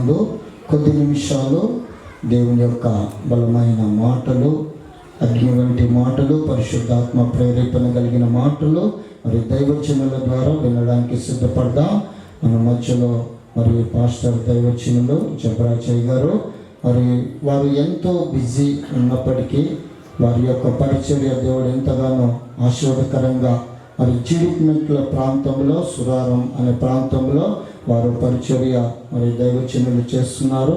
ముందు కొద్ది నిమిషాలు దేవుని యొక్క బలమైన మాటలు, అగ్ని వంటి మాటలు, పరిశుద్ధాత్మ ప్రేరేపణ కలిగిన మాటలు మరి దైవచనుల ద్వారా వినడానికి సిద్ధపడదాం. మన మధ్యలో మరి పాస్టర్ దైవచనులు జబరాచయ్య గారు, మరి వారు ఎంతో బిజీ ఉన్నప్పటికీ వారి యొక్క పరిచర్య దేవుడు ఎంతగానో ఆశీర్వాదకరంగా మరి జీడిమెట్ల ప్రాంతంలో, సురారం అనే ప్రాంతంలో వారు పరిచర్య మరి దైవచనులు చేస్తున్నారు.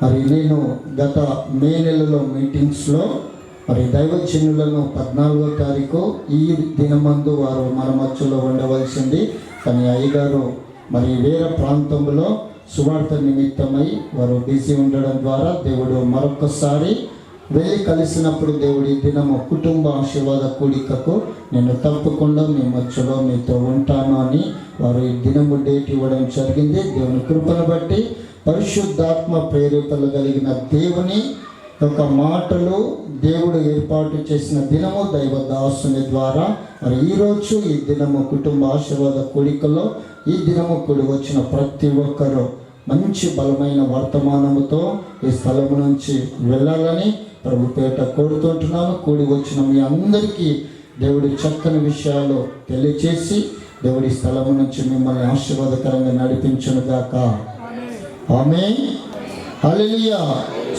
మరి నేను గత మే నెలలో మీటింగ్స్లో మరి దైవచనులను 14వ తారీఖు ఈ దినమందు వారు మన మధ్యలో ఉండవలసింది, కానీ అయ్యగారు మరి వేరే ప్రాంతంలో సువార్త నిమిత్తమై వారు బిజీ ఉండడం ద్వారా దేవుడు మరొకసారి వెళ్ళి కలిసినప్పుడు దేవుడి దినము కుటుంబ ఆశీర్వాద కూడికకు నేను తప్పకుండా మీ మధ్యలో మీతో ఉంటాను అని వారు ఈ దినము డేట్ ఇవ్వడం జరిగింది. దేవుని కృపను బట్టి పరిశుద్ధాత్మ ప్రేరేపణలు కలిగిన దేవుని యొక్క మాటలు దేవుడు ఏర్పాటు చేసిన దినము దైవదాసుని ద్వారా మరి ఈరోజు ఈ దినము కుటుంబ ఆశీర్వాద కూడికలో ఈ దినము కూడి వచ్చిన ప్రతి ఒక్కరూ మంచి బలమైన వర్తమానముతో ఈ స్థలము నుంచి వెళ్ళాలని ప్రభు పేట కోరుతుంటున్నాను. కూడి వచ్చిన మీ అందరికీ దేవుడి చక్కని విషయాలు తెలియచేసి దేవుడి స్థలము నుంచి మిమ్మల్ని ఆశీర్వాదకరంగా నడిపించును గాక. ఆమేన్. హల్లెలూయా.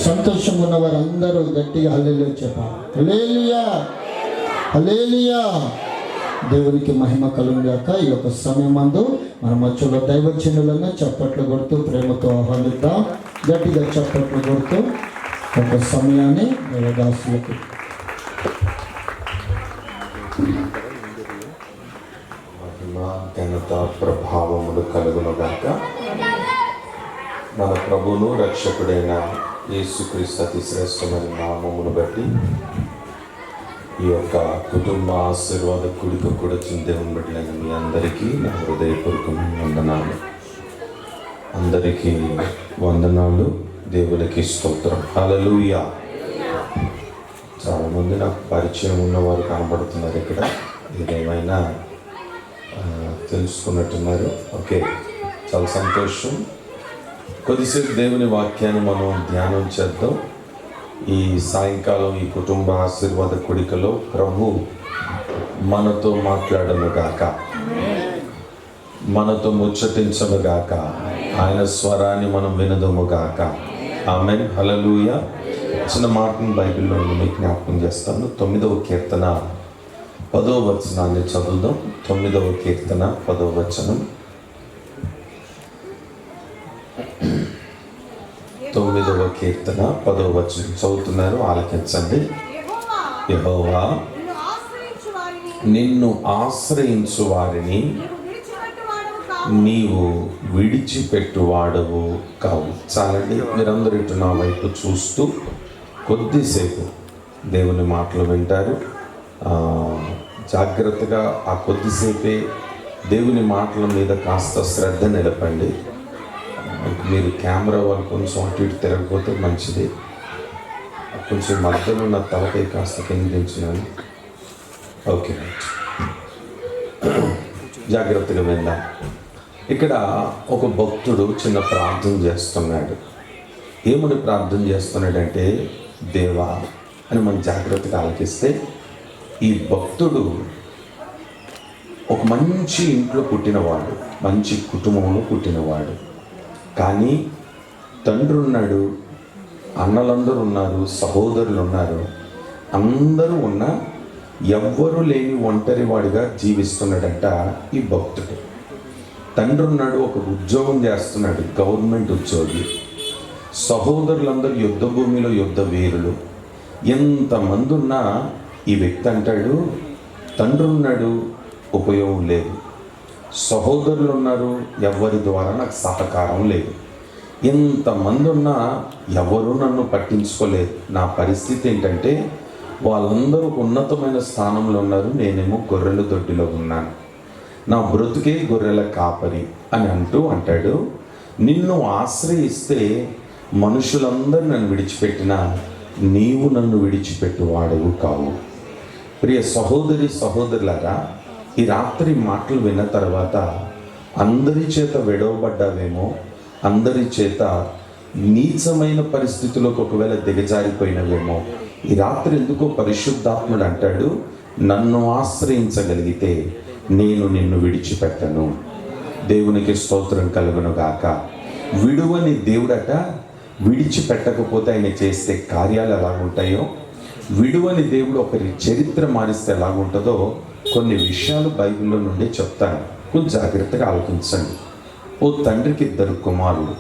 సంతోషం ఉన్న వారందరూ గట్టిగా హల్లెలూయా చెప్పాలి. హల్లెలూయా, హల్లెలూయా. దేవునికి మహిమ కలుగుగాక. ఈ యొక్క సమయమందు మన మధ్యలో దైవజనులను చప్పట్లు కొడుతూ ప్రేమతో ఆహ్వానిద్దాం. గట్టిగా చప్పట్లు కొడుతూ ఒక సమయాన్ని దేవదాసులకు ఘనత ప్రభావములు కలుగునుగాక. మన ప్రభువును రక్షకుడైన యేసుక్రీస్తు అతి శ్రేష్టమైన నామమును బట్టి ఈ యొక్క కుటుంబ ఆశీర్వాద కూడిక కూడా దేవుని బిడ్డలైన మీ అందరికీ నా హృదయపూర్వకమైన వందనాలు. అందరికీ వందనాలు. దేవునికి స్తోత్రం. హల్లెలూయా. చాలామంది నాకు పరిచయం ఉన్నవారు కనబడుతున్నారు ఇక్కడ. ఏదేమైనా తెలుసుకున్నట్టున్నారు. ఓకే, చాలా సంతోషం. కొద్దిసేపు దేవుని వాక్యాన్ని మనం ధ్యానం చేద్దాం. ఈ సాయంకాలం ఈ కుటుంబ ఆశీర్వాద కూడికలో ప్రభు మనతో మాట్లాడనుగాక, మనతో ముచ్చటించనుగాక, ఆయన స్వరాన్ని మనం వినదముగాక. ఆమేన్. హల్లెలూయా. చిన్న మాటను బైబిల్లో మీకు జ్ఞాపకం చేస్తాను. 9వ కీర్తన 10వ వచనాన్ని చదువుదాం. 9వ కీర్తన 10వ వచనం. 9వ కీర్తన 10వ వచనం చదువుతున్నారు, ఆలకించండి. యెహోవా నిన్ను ఆశ్రయించు వారిని నీవు విడిచిపెట్టువాడవు కావు. చాలండి. మీరందరూ ఇటు నా వైపు చూస్తూ కొద్దిసేపు దేవుని మాటలు వింటారు. జాగ్రత్తగా ఆ కొద్దిసేపే దేవుని మాటల మీద కాస్త శ్రద్ధ నిలపండి. మీరు కెమెరా వాళ్ళు కొంచెం అటు ఇటు తిరగకపోతే మంచిది. కొంచెం మధ్యలో ఉన్న తలపై కాస్త కిందించినాను. Okay, right. జాగ్రత్తగా విందాం. ఇక్కడ ఒక భక్తుడు చిన్న ప్రార్థన చేస్తున్నాడు. ఏమని ప్రార్థన చేస్తున్నాడంటే, దేవా అని మనం జాగ్రత్తగా ఆలకిస్తే, ఈ భక్తుడు ఒక మంచి ఇంట్లో పుట్టినవాడు, మంచి కుటుంబంలో పుట్టినవాడు. కానీ తండ్రి ఉన్నాడు, అన్నలందరూ ఉన్నారు, సహోదరులు ఉన్నారు. అందరూ ఉన్నా ఎవ్వరూ లేని ఒంటరి వాడిగా జీవిస్తున్నాడంట ఈ భక్తుడు. తండ్రి ఉన్నాడు, ఒక ఉద్యోగం చేస్తున్నాడు, గవర్నమెంట్ ఉద్యోగి. సహోదరులందరూ యుద్ధ భూమిలో యుద్ధ వీరులు. ఎంతమంది ఉన్నా ఈ వ్యక్తి అంటాడు, తండ్రి ఉన్నాడు, ఉపయోగం లేదు. సహోదరులు ఉన్నారు, ఎవరి ద్వారా నాకు సహకారం లేదు. ఎంతమంది ఉన్నా ఎవరు నన్ను పట్టించుకోలేదు. నా పరిస్థితి ఏంటంటే వాళ్ళందరూ ఉన్నతమైన స్థానంలో ఉన్నారు, నేనేమో గొర్రెల దొడ్డిలో ఉన్నాను. నా బ్రతుకే గొర్రెల కాపరి అని అంటాడు. నిన్ను ఆశ్రయిస్తే మనుషులందరూ నన్ను విడిచిపెట్టినా నీవు నన్ను విడిచిపెట్టు వాడవు కావు. ప్రియ సహోదరి సహోదరులారా, ఈ రాత్రి మాటలు విన్న తర్వాత అందరి చేత విడవబడ్డావేమో, అందరి చేత నీచమైన పరిస్థితుల్లోకి ఒకవేళ దిగజారిపోయినవేమో, ఈ రాత్రి ఎందుకో పరిశుద్ధాత్ముడు అంటాడు, నన్ను ఆశ్రయించగలిగితే నేను నిన్ను విడిచిపెట్టను. దేవునికి స్తోత్రం కలుగును గాక. విడువని దేవుడట, విడిచిపెట్టకపోతే ఆయన చేస్తే కార్యాలు ఎలాగుంటాయో, విడువని దేవుడు ఒకరి చరిత్ర మారిస్తే ఎలాగుంటుందో కొన్ని విషయాలు బైబిల్లో నుండి చెప్తాను. కొంచెం జాగ్రత్తగా ఆలోచించండి. ఓ తండ్రికి 2 కుమారులు.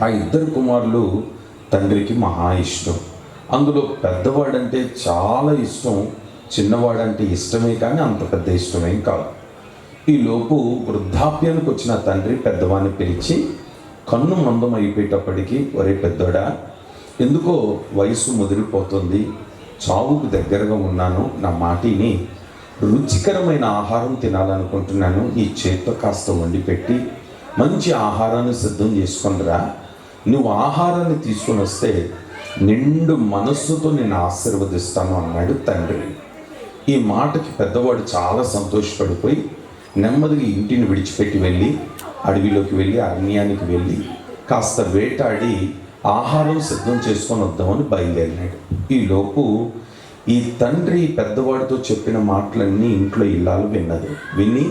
ఆ 2 కుమారులు తండ్రికి మహా ఇష్టం. అందులో పెద్దవాడంటే చాలా ఇష్టం, చిన్నవాడంటే ఇష్టమే కానీ అంత పెద్ద ఇష్టమేం కాదు. ఈలోపు వృద్ధాప్యానికి వచ్చిన తండ్రి పెద్దవాడిని పిలిచి కన్ను మందం అయిపోయేటప్పటికీ, ఒరే పెద్దోడా, ఎందుకో వయసు ముదిరిపోతుంది, చావుకు దగ్గరగా ఉన్నాను, నా మాటిని రుచికరమైన ఆహారం తినాలనుకుంటున్నాను, నీ చేత్తో కాస్త వండి పెట్టి మంచి ఆహారాన్ని సిద్ధం చేసుకొనిరా, నువ్వు ఆహారాన్ని తీసుకొని వస్తే నిండు మనస్సుతో నేను ఆశీర్వదిస్తాను అన్నాడు తండ్రి. ఈ మాటకి పెద్దవాడు చాలా సంతోషపడిపోయి నెమ్మదిగా ఇంటిని విడిచిపెట్టి వెళ్ళి అడవిలోకి వెళ్ళి అరణ్యానికి వెళ్ళి కాస్త వేటాడి ఆహారం సిద్ధం చేసుకొని వద్దామని బయలుదేరినాడు. ఈలోపు ఈ తండ్రి పెద్దవాడితో చెప్పిన మాటలన్నీ ఇంట్లో ఇల్లాలు విన్నది. విని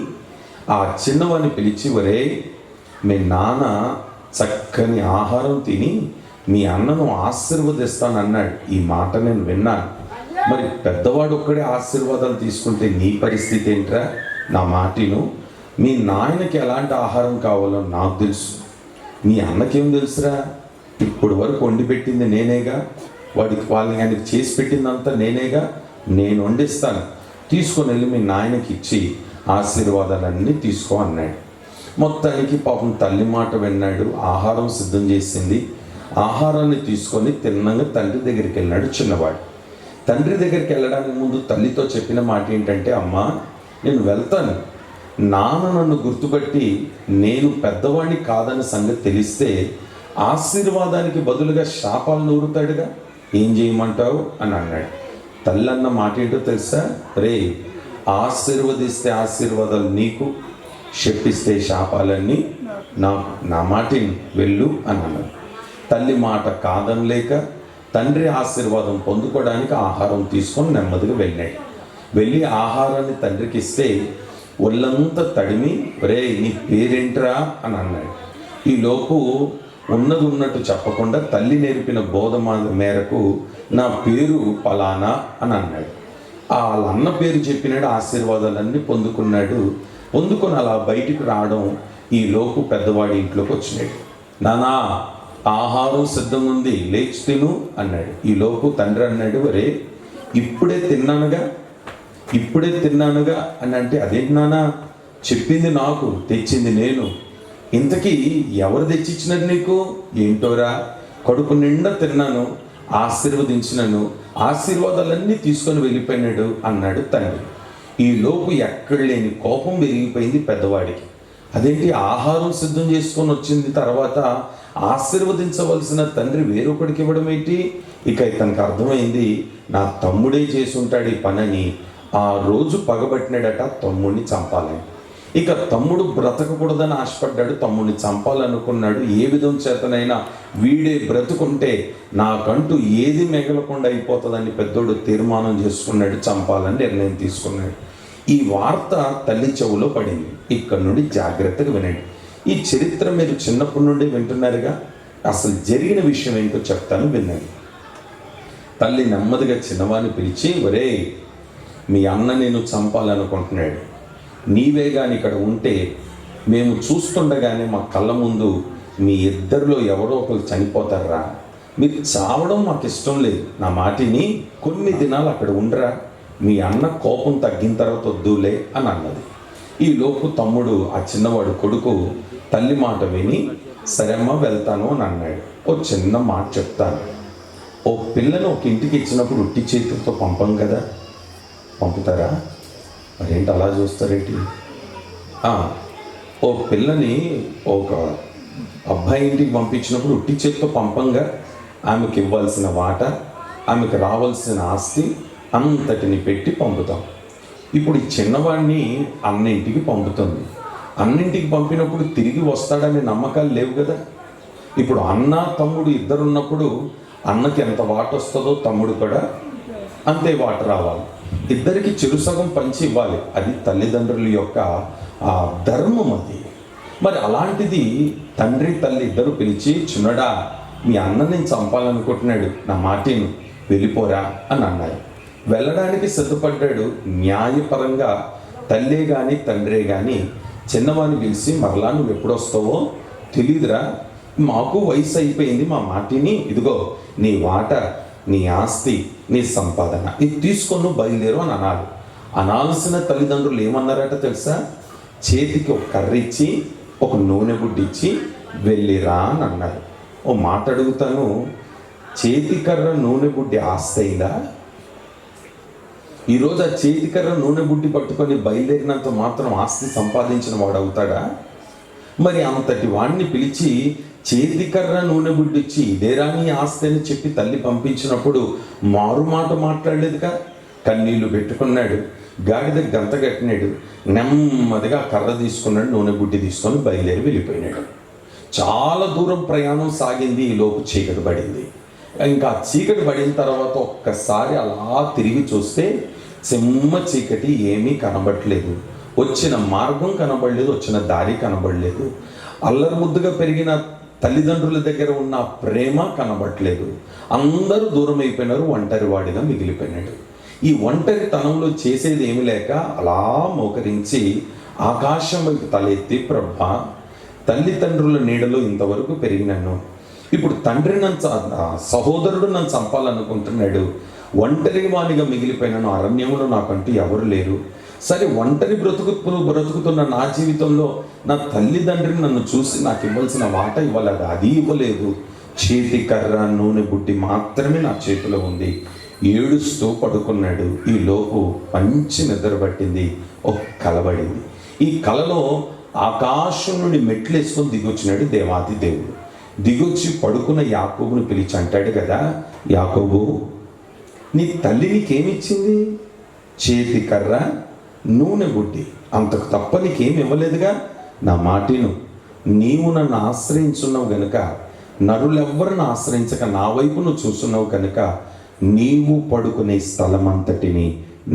ఆ చిన్నవాడిని పిలిచి, ఒరే, మీ నాన్న చక్కని ఆహారం తిని మీ అన్నను ఆశీర్వదిస్తానన్నాడు. ఈ మాట నేను విన్నాను. మరి పెద్దవాడు ఒక్కడే ఆశీర్వాదాలు తీసుకుంటే నీ పరిస్థితి ఏంట్రా? నా మాటిను. మీ నాయనకి ఎలాంటి ఆహారం కావాలో నాకు తెలుసు, మీ అన్నకేం తెలుసురా? ఇప్పుడు వరకు వండి పెట్టింది నేనేగా, వాళ్ళని ఆయనకి చేసి పెట్టిందంతా నేనేగా, నేను వండిస్తాను, తీసుకొని వెళ్ళి మీ నాయనకి ఇచ్చి ఆశీర్వాదాలన్నీ తీసుకో అన్నాడు. మొత్తానికి పాపం తల్లి మాట విన్నాడు, ఆహారం సిద్ధం చేసింది. ఆహారాన్ని తీసుకొని తిన్నంగా తండ్రి దగ్గరికి వెళ్ళాడు చిన్నవాడు. తండ్రి దగ్గరికి వెళ్ళడానికి ముందు తల్లితో చెప్పిన మాట ఏంటంటే, అమ్మా, నేను వెళ్తాను, నాన్న నన్ను గుర్తుపట్టి నేను పెద్దవాడిని కాదని సంగతి తెలిస్తే ఆశీర్వాదానికి బదులుగా శాపాలు నూరుతాడుగా, ఏం చేయమంటావు అని అన్నాడు. తల్లి అన్న మాట ఏంటో తెలుసా? రే, ఆశీర్వదిస్తే ఆశీర్వాదాలు నీకు, శపిస్తే శాపాలన్నీ నాకు, నా మాటిని వెళ్ళు అని అన్నాడు. తల్లి మాట కాదనలేక తండ్రి ఆశీర్వాదం పొందుకోవడానికి ఆహారం తీసుకొని నెమ్మదిగా వెళ్ళాడు. వెళ్ళి ఆహారాన్ని తండ్రికి ఇస్తే ఒళ్ళంతా తడిమి, రే, నీ పేరేంట్రా అని అన్నాడు. ఈలోపు ఉన్నది ఉన్నట్టు చెప్పకుండా తల్లి నేర్పిన బోధ మేరకు నా పేరు పలానా అని అన్నాడు. వాళ్ళ అన్న పేరు చెప్పినాడు, ఆశీర్వాదాలన్నీ పొందుకున్నాడు. పొందుకొని అలా బయటికి రావడం ఈలోపు పెద్దవాడి ఇంట్లోకి వచ్చినాడు. నానా, ఆహారం సిద్ధంగా ఉంది, లేచి తిను అన్నాడు. ఈలోపు తండ్రి అన్నాడు, ఒరే, ఇప్పుడే తిన్నానుగా అని అంటే, అదేంటి నాన్న, చెప్పింది నాకు, తెచ్చింది నేను, ఇంతకీ ఎవరు తెచ్చిచ్చినారు నీకు? ఏంటోరా, కడుపు నిండా తిన్నాను, ఆశీర్వదించినాను, ఆశీర్వాదాలన్నీ తీసుకొని వెళ్ళిపోయినాడు అన్నాడు తండ్రి. ఈలోపు ఎక్కడ లేని కోపం పెరిగిపోయింది పెద్దవాడికి. అదేంటి, ఆహారం సిద్ధం చేసుకొని వచ్చింది తర్వాత ఆశీర్వదించవలసిన తండ్రి వేరొకడికి ఇవ్వడం ఏంటి? ఇక ఇతనికి అర్థమైంది, నా తమ్ముడే చేసి ఉంటాడు ఈ పనని. ఆ రోజు పగబట్టినాడట తమ్ముడిని చంపాలని. ఇక తమ్ముడు బ్రతకకూడదని ఆశపడ్డాడు, తమ్ముడిని చంపాలనుకున్నాడు. ఏ విధం చేతనైనా వీడే బ్రతుకుంటే నాకంటూ ఏది మిగలకుండా అయిపోతుందని పెద్దోడు తీర్మానం చేసుకున్నాడు, చంపాలని నిర్ణయం తీసుకున్నాడు. ఈ వార్త తల్లి చెవులో పడింది. ఇక్కడ నుండి జాగ్రత్తగా వినండి. ఈ చరిత్ర మీరు చిన్నప్పటి నుండి వింటున్నారుగా, అసలు జరిగిన విషయం ఏంటో చెప్తాను, వినండి. తల్లి నెమ్మదిగా చిన్నవాడిని పిలిచి, ఒరే, మీ అన్న నేను చంపాలనుకుంటున్నాడు, నీవే కానీ ఇక్కడ ఉంటే మేము చూస్తుండగానే మా కళ్ళ ముందు మీ ఇద్దరిలో ఎవరో ఒకరు చనిపోతారా, మీరు చావడం మాకు ఇష్టం లేదు, నా మాటిని కొన్ని దినాలు అక్కడ ఉండరా, మీ అన్న కోపం తగ్గిన తర్వాత వద్దులే అని అన్నది. ఈలోపు తమ్ముడు, ఆ చిన్నవాడు కొడుకు తల్లి మాట విని, సరేమ్మా వెళ్తాను అని అన్నాడు. ఓ చిన్న మాట చెప్తాను. ఓ పిల్లని ఒక ఇంటికి ఇచ్చినప్పుడు ఉట్టి చేతులతో పంపం కదా, పంపుతారా? మరేంటి అలా చూస్తారేంటి? ఓ పిల్లని ఒక అబ్బాయి ఇంటికి పంపించినప్పుడు ఉట్టి చేతితో పంపంగా, ఆమెకి ఇవ్వాల్సిన వాట, ఆమెకు రావాల్సిన ఆస్తి అంతటిని పెట్టి పంపుతాం. ఇప్పుడు ఈ చిన్నవాడిని అన్నింటికి పంపుతుంది. అన్నింటికి పంపినప్పుడు తిరిగి వస్తాడనే నమ్మకాలు లేవు కదా. ఇప్పుడు అన్న తమ్ముడు ఇద్దరు ఉన్నప్పుడు అన్నకి ఎంత వాట వస్తుందో తమ్ముడు కూడా అంతే వాట రావాలి. ఇద్దరికి చెరుసగం పంచి ఇవ్వాలి. అది తల్లిదండ్రుల యొక్క ధర్మం అది. మరి అలాంటిది తండ్రి తల్లి ఇద్దరు పిలిచి, చిన్నడా మీ అన్న నేను చంపాలనుకుంటున్నాడు, నా మాటిను, వెళ్ళిపోరా అని అన్నారు. వెళ్ళడానికి సిద్ధపడ్డాడు. న్యాయపరంగా తల్లే కానీ తండ్రే కానీ చిన్నవాడిని పిలిచి, మరలా నువ్వు ఎప్పుడు వస్తావో తెలీదురా, మాకు వయసు అయిపోయింది, మా మాటిని, ఇదిగో నీ వాట, నీ ఆస్తి, నీ సంపాదన, ఇది తీసుకొని నువ్వు బయలుదేరు అని అనాలి. అనాల్సిన తల్లిదండ్రులు ఏమన్నారట తెలుసా? చేతికి ఒక కర్ర ఇచ్చి ఒక నూనె బుడ్డి ఇచ్చి వెళ్ళిరా అని అన్నారు. ఓ మాట అడుగుతాను, చేతికర్ర నూనె బుడ్డి ఆస్తి అయిందా? ఈరోజు ఆ చేతికర్ర నూనె బుడ్డి పట్టుకొని బయలుదేరినంత మాత్రం ఆస్తి సంపాదించిన వాడు అవుతాడా? మరి అంతటి వాడిని పిలిచి చేతికర్ర నూనె బుడ్డిచ్చి ఇదేరా నీ ఆస్తి అని చెప్పి తల్లి పంపించినప్పుడు మారు మాట మాట్లాడలేదుగా. కన్నీళ్లు పెట్టుకున్నాడు, గాడిద గంత కట్టినాడు, నెమ్మదిగా కర్ర తీసుకున్నాడు, నూనె బుడ్డి తీసుకొని బయలుదేరి వెళ్ళిపోయినాడు. చాలా దూరం ప్రయాణం సాగింది. ఈ లోపు చీకటి పడింది. ఇంకా చీకటి పడిన తర్వాత ఒక్కసారి అలా తిరిగి చూస్తే చెమ్మ చీకటి, ఏమీ కనబడలేదు. వచ్చిన మార్గం కనబడలేదు, వచ్చిన దారి కనబడలేదు. అల్లరి ముద్దుగా పెరిగిన తల్లిదండ్రుల దగ్గర ఉన్న ప్రేమ కనబడలేదు. అందరూ దూరం అయిపోయినారు. ఒంటరి వాడిగా మిగిలిపోయినాడు. ఈ ఒంటరితనంలో చేసేది ఏమి లేక అలా మోకరించి ఆకాశం వైపు తలెత్తి, ప్రభా, తల్లిదండ్రుల నీడలో ఇంతవరకు పెరిగినాను, ఇప్పుడు తండ్రి సహోదరుడు నన్ను చంపాలనుకుంటున్నాడు, ఒంటరి వానిగా మిగిలిపోయినాను, అరణ్యంలో నాకంటూ ఎవరు లేరు. సరే, ఒంటరి బ్రతుకుతున్న నా జీవితంలో నా తల్లిదండ్రిని నన్ను చూసి నాకు ఇవ్వాల్సిన వాట ఇవ్వలేదు, అది ఇవ్వలేదు. చేతి కర్ర నూనె బుడ్డి మాత్రమే నా చేతిలో ఉంది. ఏడుస్తూ పడుకున్నాడు. ఈ లోపు మంచి నిద్ర పట్టింది. ఒక కలబడింది. ఈ కలలో ఆకాశం నుండి మెట్లు వేసుకొని దిగొచ్చినాడు దేవాది దేవుడు. దిగొచ్చి పడుకున్న యాకోబుని పిలిచి అంటాడు కదా, యాకోబు, నీ తల్లి నీకేమిచ్చింది? చేతి కర్ర నూనె బుడ్డి, అంతకు తప్ప నీకేమి ఇవ్వలేదుగా. నా మాటిను, నీవు నన్ను ఆశ్రయించున్నావు గనుక, నరులెవ్వరిని ఆశ్రయించక నా వైపు నువ్వు చూస్తున్నావు కనుక, నీవు పడుకునే స్థలం అంతటిని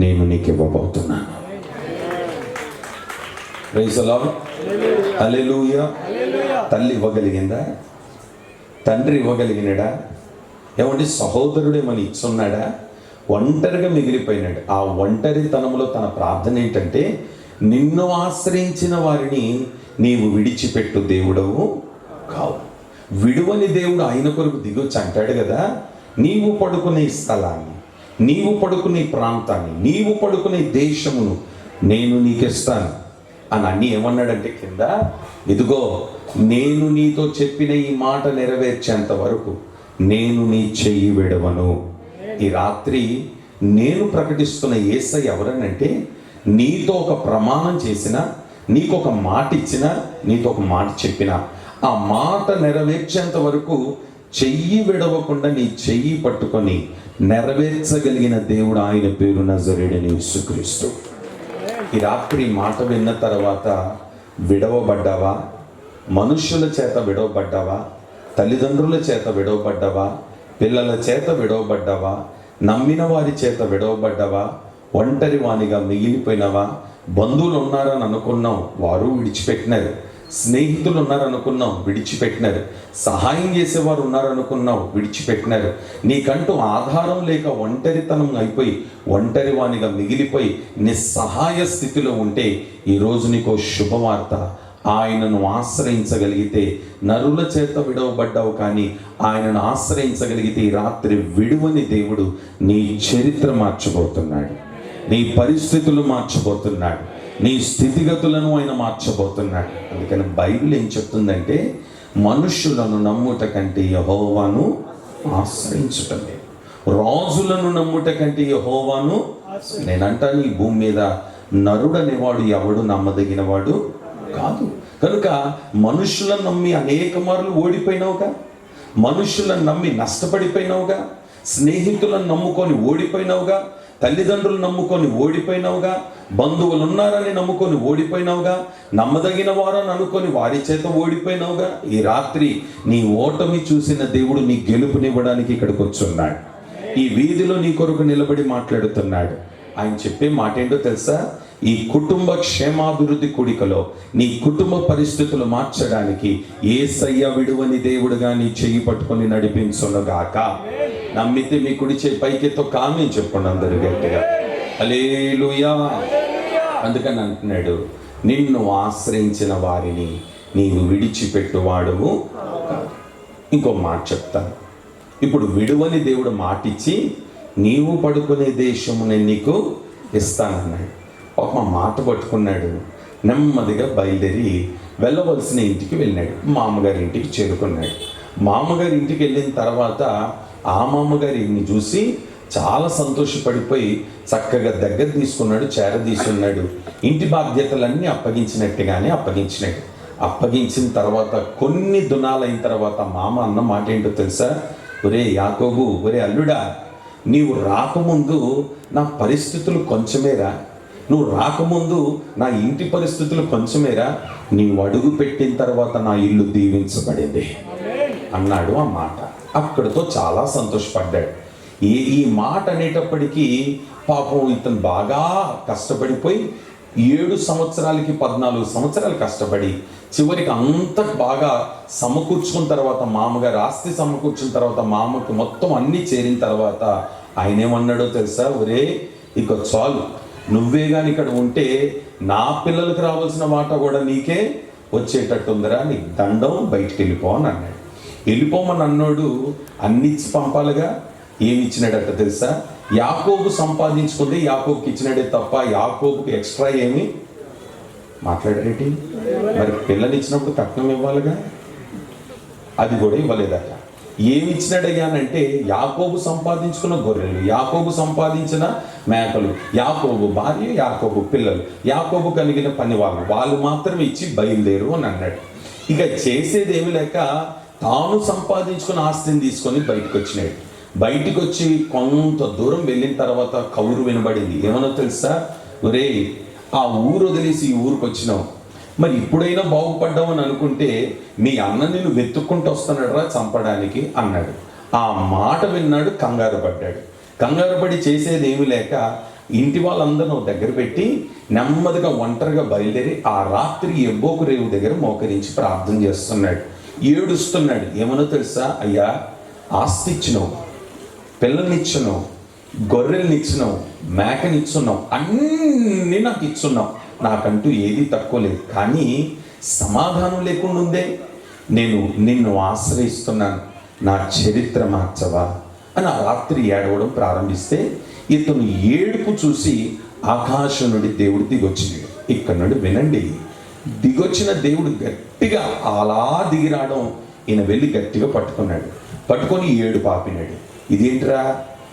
నేను నీకు ఇవ్వబోతున్నాను. Praise the Lord. హల్లెలూయా. తల్లి ఇవ్వగలిగిందా? తండ్రి ఇవ్వగలిగినాడా? ఏమంటే సహోదరుడు ఏమని ఇచ్చున్నాడా? ఒంటరిగా మిగిలిపోయినాడు. ఆ ఒంటరితనంలో తన ప్రార్థన ఏంటంటే, నిన్ను ఆశ్రయించిన వారిని నీవు విడిచిపెట్టు దేవుడవు కావు. విడువని దేవుడు ఆయన కొరకు దిగొచ్చి అంటాడు కదా, నీవు పడుకునే స్థలాన్ని, నీవు పడుకునే ప్రాంతాన్ని, నీవు పడుకునే దేశమును నేను నీకిస్తాను అని అన్నీ ఏమన్నాడంటే కింద, ఇదిగో నేను నీతో చెప్పిన ఈ మాట నెరవేర్చేంత వరకు నేను నీ చెయ్యి విడవను. ఈ రాత్రి నేను ప్రకటిస్తున్న యేసయ్య ఎవరనంటే, నీతో ఒక ప్రమాణం చేసిన, నీకు ఒక మాట ఇచ్చిన, నీతో ఒక మాట చెప్పిన, ఆ మాట నెరవేర్చేంత వరకు చెయ్యి విడవకుండా నీ చెయ్యి పట్టుకొని నెరవేర్చగలిగిన దేవుడు, ఆయన పేరు నజరేయుడైన యేసుక్రీస్తు. ఈ రాత్రి మాట విన్న తర్వాత విడవబడ్డావా? మనుష్యుల చేత విడవబడ్డావా? తల్లిదండ్రుల చేత విడవబడ్డావా? పిల్లల చేత విడవబడ్డావా? నమ్మిన వారి చేత విడవబడ్డావా? ఒంటరి వానిగా మిగిలిపోయినావా? బంధువులు ఉన్నారని అనుకున్నాం, వారు విడిచిపెట్టినారు. స్నేహితులు ఉన్నారనుకున్నాం, విడిచిపెట్టినారు. సహాయం చేసేవారు ఉన్నారనుకున్నావు, విడిచిపెట్టినారు. నీకంటూ ఆధారం లేక ఒంటరితనం అయిపోయి ఒంటరి వానిగా మిగిలిపోయి నిస్సహాయ స్థితిలో ఉంటే ఈరోజు నీకు శుభవార్త. ఆయనను ఆశ్రయించగలిగితే, నరుల చేత విడవబడ్డావు కానీ ఆయనను ఆశ్రయించగలిగితే ఈ రాత్రి విడువని దేవుడు నీ చరిత్ర మార్చబోతున్నాడు, నీ పరిస్థితులు మార్చబోతున్నాడు, నీ స్థితిగతులను ఆయన మార్చబోతున్నాడు. అందుకని బైబిల్ ఏం చెప్తుందంటే, మనుష్యులను నమ్ముట కంటే యెహోవాను ఆశ్రయించుట, రాజులను నమ్ముట కంటే యెహోవాను. నేనంటాను, ఈ భూమి మీద నరుడు అనేవాడు ఎవడు నమ్మదగిన వాడు కాదు. కనుక మనుషులను నమ్మి అనేక మార్లు ఓడిపోయినావుగా, మనుషులను నమ్మి నష్టపడిపోయినావుగా, స్నేహితులను నమ్ముకొని ఓడిపోయినావుగా, తల్లిదండ్రులు నమ్ముకొని ఓడిపోయినావుగా, బంధువులు ఉన్నారని నమ్ముకొని ఓడిపోయినావుగా, నమ్మదగిన వారని అనుకొని వారి చేత ఓడిపోయినావుగా. ఈ రాత్రి నీ ఓటమి చూసిన దేవుడు నీ గెలుపునివ్వడానికి ఇక్కడికి వచ్చున్నాడు. ఈ వీధిలో నీ కొరకు నిలబడి మాట్లాడుతున్నాడు. ఆయన చెప్పే మాట ఏంటో తెలుసా? ఈ కుటుంబ క్షేమాభివృద్ధి కూడికలో నీ కుటుంబ పరిస్థితులు మార్చడానికి యేసయ్య విడువని దేవుడుగా నీ చెయ్యి పట్టుకొని నడిపించునుగాక. నమ్మితే మీ కుడి చేయి పైకెత్తో కామేం చెప్పండి అందరూ గట్టిగా. హల్లెలూయా. అందుకని అంటున్నాడు, నిన్ను ఆశ్రయించిన వారిని నీవు విడిచిపెట్టువాడువు. ఇంకో మాట చెప్తాను. ఇప్పుడు విడువని దేవుడు మాటిచ్చి నీవు పడుకునే దేశము నేను నీకు ఇస్తానన్నాడు. ఒక మాట పట్టుకున్నాడు, నెమ్మదిగా బయలుదేరి వెళ్ళవలసిన ఇంటికి వెళ్ళినాడు. మామగారి ఇంటికి చేరుకున్నాడు. మామగారి ఇంటికి వెళ్ళిన తర్వాత ఆ మామగారిని చూసి చాలా సంతోషపడిపోయి చక్కగా దగ్గర తీసుకున్నాడు, చేరదీసున్నాడు. ఇంటి బాధ్యతలన్నీ అప్పగించినట్టుగానే అప్పగించినాడు. అప్పగించిన తర్వాత కొన్ని దినాలైన తర్వాత మామ అన్న మాట ఏంటో తెలుసా? ఒరే యాకోబు, ఒరే అల్లుడా, నీవు రాకముందు నా పరిస్థితులు కొంచెమేరా, నువ్వు రాకముందు నా ఇంటి పరిస్థితులు కొంచెమేరా, నీవు అడుగు పెట్టిన తర్వాత నా ఇల్లు దీవించబడింది అన్నాడు. ఆ మాట అక్కడితో చాలా సంతోషపడ్డాడు. ఈ మాట అనేటప్పటికీ పాపం ఇతను బాగా కష్టపడిపోయి 7 సంవత్సరాలకి 14 సంవత్సరాలు కష్టపడి చివరికి అంత బాగా సమకూర్చుకున్న తర్వాత, మామగారు ఆస్తి సమకూర్చున్న తర్వాత, మామకి మొత్తం అన్నీ చేరిన తర్వాత ఆయన ఏమన్నాడో తెలుసా? ఒరే ఇక చాలు, నువ్వే కానీ ఇక్కడ ఉంటే నా పిల్లలకు రావాల్సిన మాట కూడా నీకే వచ్చేటట్టుందిరా, నీకు దండం, బయటికి వెళ్ళిపో అని అన్నాడు. వెళ్ళిపోమని అన్నాడు. అన్ని ఇచ్చి పంపాలిగా. ఏమి ఇచ్చినాడట తెలుసా? యాకోబు సంపాదించుకుంది యాకోబుకి ఇచ్చినాడే తప్ప యాకోబుకి ఎక్స్ట్రా ఏమి మాట్లాడేటి. మరి పిల్లలు ఇచ్చినప్పుడు కట్నం ఇవ్వాలిగా, అది కూడా ఇవ్వలేదట. ఏమి ఇచ్చినాడయ్యానంటే యాకోబు సంపాదించుకున్న గొర్రెలు, యాకోబు సంపాదించిన మేకలు, యాకోబు భార్య, యాకోబు పిల్లలు, యాకోబు కలిగిన పని వాళ్ళు మాత్రమే ఇచ్చి బయలుదేరు అని అన్నాడు. ఇక చేసేది ఏమి లేక తాను సంపాదించుకున్న ఆస్తిని తీసుకొని బయటకు వచ్చినాడు. బయటికి వచ్చి కొంత దూరం వెళ్ళిన తర్వాత కౌరు వినబడింది. ఏమన్నా తెలుసా? ఒరే, ఆ ఊరు వదిలేసి ఈ ఊరికి వచ్చినావు, మరి ఇప్పుడైనా బాగుపడ్డావు అని అనుకుంటే మీ అన్న నిన్ను వెతుక్కుంటూ వస్తున్నాడు రా చంపడానికి అన్నాడు. ఆ మాట విన్నాడు, కంగారు పడ్డాడు. కంగారు పడి చేసేది ఏమి లేక ఇంటి వాళ్ళందరూ దగ్గర పెట్టి నెమ్మదిగా ఒంటరిగా బయలుదేరి ఆ రాత్రి ఎబ్బోకు రేవు దగ్గర మోకరించి ప్రార్థన చేస్తున్నాడు. ఏడుస్తున్నాడు. ఏమనో తెలుసా? అయ్యా, ఆస్తి ఇచ్చినావు, పిల్లల్నిచ్చినావు, గొర్రెల్నిచ్చినావు, మేకనిచ్చున్నావు, అన్నీ నాకు ఇచ్చున్నావు, నాకంటూ ఏది తక్కువ లేదు. కానీ సమాధానం లేకుండా ఉందే. నేను నిన్ను ఆశ్రయిస్తున్నాను, నా చరిత్ర మార్చవా అని ఆ రాత్రి ఏడవడం ప్రారంభిస్తే ఇతను ఏడుపు చూసి ఆకాశం నుండి దేవుడు దిగొచ్చినాడు. ఇక్కడ నుండి వినండి, దిగొచ్చిన దేవుడు గట్టిగా అలా దిగిరావడం ఈయన వెళ్ళి గట్టిగా పట్టుకున్నాడు. పట్టుకొని ఏడుపు ఆపినాడు. ఇదేంట్రా,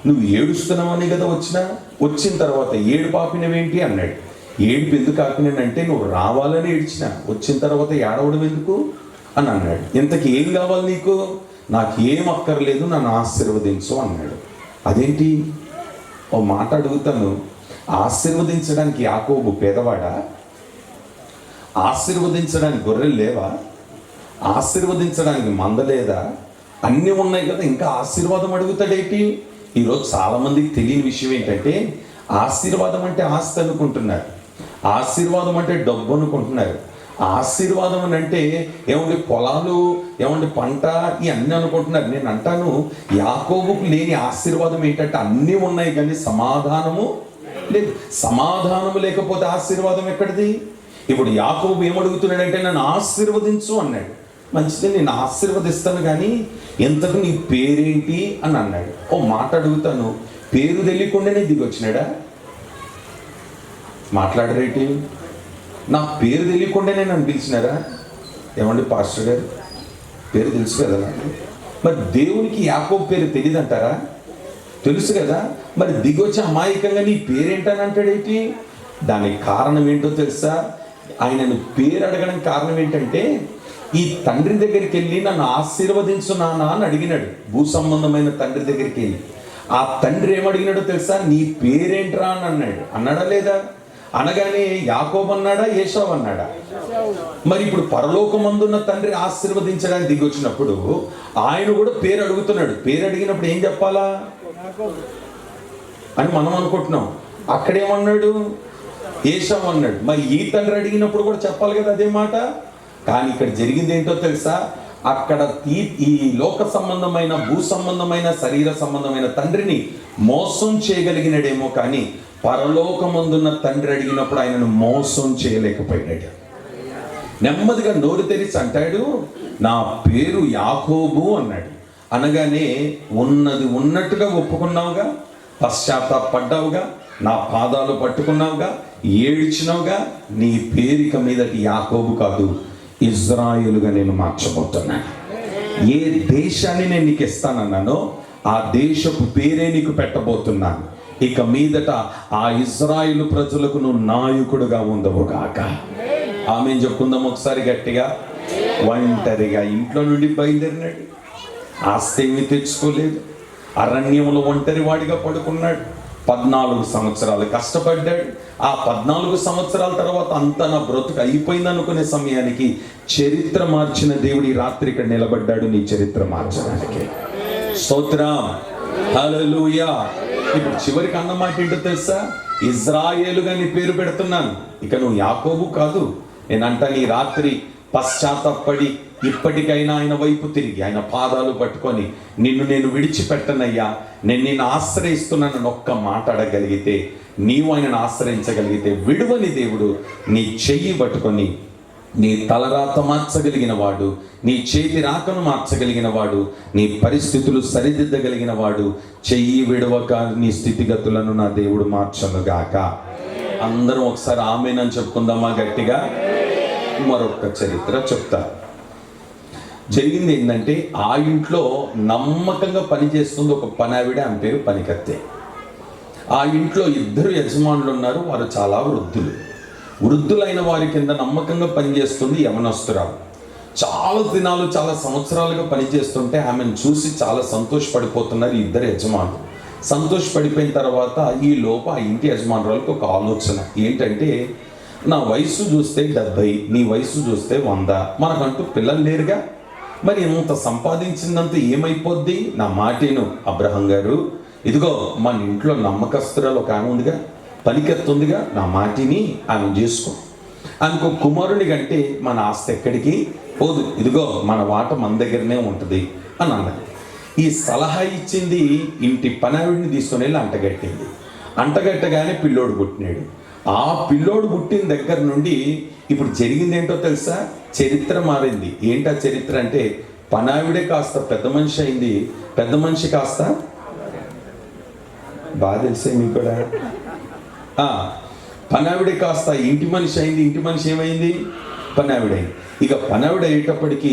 నువ్వు ఏడుస్తున్నావని కదా వచ్చిన తర్వాత ఏడుపు ఆపినవేంటి అన్నాడు. ఏడుపు ఎందుకు ఆపినానంటే నువ్వు రావాలని ఏడ్చిన, వచ్చిన తర్వాత ఏడవడం ఎందుకు అని అన్నాడు. ఇంతకు ఏం కావాలి నీకు? నాకు ఏం అక్కర్లేదు, నన్ను ఆశీర్వదించు అన్నాడు. అదేంటి? ఓ మాట అడుగుతాను, ఆశీర్వదించడానికి యాకోబు పేదవాడా? ఆశీర్వదించడానికి గొర్రెలు లేవా? ఆశీర్వదించడానికి మంద లేదా? అన్నీ ఉన్నాయి కదా, ఇంకా ఆశీర్వాదం అడుగుతాడేంటి? ఈరోజు చాలామందికి తెలియని విషయం ఏంటంటే ఆశీర్వాదం అంటే ఆస్తి అనుకుంటున్నారు, ఆశీర్వాదం అంటే డబ్బు అనుకుంటున్నారు. ఆశీర్వాదం అని అంటే ఏమండి పొలాలు, ఏమండి పంట, ఇవన్నీ అనుకుంటున్నారు. నేను అంటాను, యాకోబుకు లేని ఆశీర్వాదం ఏంటంటే అన్నీ ఉన్నాయి కానీ సమాధానము లేదు. సమాధానము లేకపోతే ఆశీర్వాదం ఎక్కడిది? ఇప్పుడు యాకోబు ఏమడుగుతున్నాడంటే నన్ను ఆశీర్వదించు అన్నాడు. మంచిది, నేను ఆశీర్వదిస్తాను, కానీ ఎంతకు నీ పేరేంటి అని అన్నాడు. ఓ మాట అడుగుతాను, పేరు తెలియకుండానే దిగొచ్చినాడా? మాట్లాడరేంటి? నా పేరు తెలియకుండానే నన్ను పిలిచినారా? ఏమండి పాస్టర్ గారు, పేరు తెలుసు కదా నాకు. మరి దేవునికి యాకోబు పేరు తెలియదంటారా? తెలుసు కదా. మరి దిగొచ్చి అమాయకంగా నీ పేరేంటని అంటాడేంటి? దానికి కారణం ఏంటో తెలుసా? ఆయనను పేరు అడగడానికి కారణం ఏంటంటే ఈ తండ్రి దగ్గరికి వెళ్ళి నన్ను ఆశీర్వదించు నాన్న అని అడిగినాడు. భూ సంబంధమైన తండ్రి దగ్గరికి వెళ్ళి ఆ తండ్రి ఏమడిగినాడో తెలుసా? నీ పేరేంట్రా అని అన్నాడు. అన్నాడా లేదా? అనగానే యాకోబు అన్నాడా, ఏశావు అన్నాడా? మరి ఇప్పుడు పరలోకమందున్న తండ్రి ఆశీర్వదించడానికి దిగి వచ్చినప్పుడు ఆయన కూడా పేరు అడుగుతున్నాడు. పేరు అడిగినప్పుడు ఏం చెప్పాలా అని మనం అనుకుంటున్నాం. అక్కడేమన్నాడు? ఏశావు అన్నాడు. మరి ఈ తండ్రి అడిగినప్పుడు కూడా చెప్పాలి కదా అదే మాట. కానీ ఇక్కడ జరిగింది ఏంటో తెలుసా? అక్కడ ఈ లోక సంబంధమైన, భూ సంబంధమైన, శరీర సంబంధమైన తండ్రిని మోసం చేయగలిగినాడేమో, కానీ పరలోకమందున్న తండ్రి అడిగినప్పుడు ఆయనను మోసం చేయలేకపోయినాడు. నెమ్మదిగా నోరు తెరిచి అంటాడు, నా పేరు యాకోబు అన్నాడు. అనగానే ఉన్నది ఉన్నట్టుగా ఒప్పుకున్నావుగా, పశ్చాత్తాపడ్డావుగా, నా పాదాలు పట్టుకున్నావుగా, ఏడ్చినావుగా. నీ పేరిక మీదటి యాకోబు కాదు, ఇజ్రాయేలుగా నేను మార్చబోతున్నాను. ఏ దేశాన్ని నేను నీకు ఇస్తానన్నానో ఆ దేశపు పేరే నీకు పెట్టబోతున్నాను. ఇక మీదట ఆ ఇజ్రాయేలు ప్రజలకు నువ్వు నాయకుడుగా ఉండవుగాక. ఆమె చెప్పుకుందాం ఒకసారి గట్టిగా. ఒంటరిగా ఇంట్లో నుండి బయలుదేరినాడు. ఆస్తి ఏమీ తెచ్చుకోలేదు. అరణ్యంలో ఒంటరి వాడిగా పడుకున్నాడు. 14 సంవత్సరాలు కష్టపడ్డాడు. ఆ 14 సంవత్సరాల తర్వాత అంతా నా బ్రతుకు అయిపోయింది అనుకునే సమయానికి చరిత్ర మార్చిన దేవుడు ఈ రాత్రి ఇక్కడ నిలబడ్డాడు నీ చరిత్ర మార్చడానికి. స్తోత్రం, హల్లెలూయా. ఇప్పుడు చివరికి అన్నమాట ఏంటో తెలుసా? ఇజ్రాయేలుగా నీ పేరు పెడుతున్నాను. ఇక నువ్వు యాకోబు కాదు. నేనంటా నీ రాత్రి పశ్చాత్తాపడి ఇప్పటికైనా ఆయన వైపు తిరిగి ఆయన పాదాలు పట్టుకొని, నిన్ను నేను విడిచిపెట్టనయ్యా, నేను నిన్ను ఆశ్రయిస్తున్నానని ఒక్క మాట అడగలిగితే, నీవు ఆయనను ఆశ్రయించగలిగితే, విడువని దేవుడు నీ చెయ్యి పట్టుకొని నీ తలరాత మార్చగలిగిన వాడు, నీ చేతి రాకను మార్చగలిగిన వాడు, నీ పరిస్థితులు సరిదిద్దగలిగిన వాడు, చెయ్యి విడవక నీ స్థితిగతులను నా దేవుడు మార్చనుగాక. అందరం ఒకసారి ఆమేనని చెప్పుకుందామా గట్టిగా. మరొక చరిత్ర చెప్తా. జరిగింది ఏంటంటే, ఆ ఇంట్లో నమ్మకంగా పనిచేస్తుంది ఒక పనావిడ, ఆమె పేరు పనికత్తె. ఆ ఇంట్లో 2 యజమానులు ఉన్నారు. వారు చాలా వృద్ధులైన వారి కింద నమ్మకంగా పనిచేస్తుంది యవనస్తురాలు. చాలా దినాలు, చాలా సంవత్సరాలుగా పనిచేస్తుంటే ఆమెను చూసి చాలా సంతోషపడిపోతున్నారు 2 యజమానులు. సంతోషపడిపోయిన తర్వాత ఈ లోపు ఆ ఇంటి యజమానురాలకు ఒక ఆలోచన ఏంటంటే, నా వయసు చూస్తే 70, నీ వయసు చూస్తే 100, మనకంటూ పిల్లలు లేరుగా, మరి ఇంత సంపాదించిందంత ఏమైపోద్ది? నా మాటేను అబ్రహం గారు, ఇదిగో మన ఇంట్లో నమ్మకస్తురాలు ఒక ఆమె ఉందిగా, పనికెత్తుందిగా, నా మాటిని ఆమె చేసుకో. ఆమెకు కుమారుడి కంటే మన ఆస్తి ఎక్కడికి పోదు, ఇదిగో మన వాట మన దగ్గరనే ఉంటుంది అని అన్నది. ఈ సలహా ఇచ్చింది ఇంటి పనావిడిని తీసుకుని వెళ్ళి అంటగట్టింది. అంటగట్టగానే పిల్లోడు పుట్టినాడు. ఆ పిల్లోడు పుట్టిన దగ్గర నుండి ఇప్పుడు జరిగింది ఏంటో తెలుసా? చరిత్ర మారింది. ఏంటా చరిత్ర అంటే, పనావిడే కాస్త పెద్ద మనిషి అయింది, పెద్ద మనిషి కాస్త బాగా తెలిసే మీకు కూడా. పనావిడే కాస్త ఇంటి మనిషి అయింది, ఇంటి మనిషి ఏమైంది? పనావిడైంది. ఇక పనావిడ అయ్యేటప్పటికి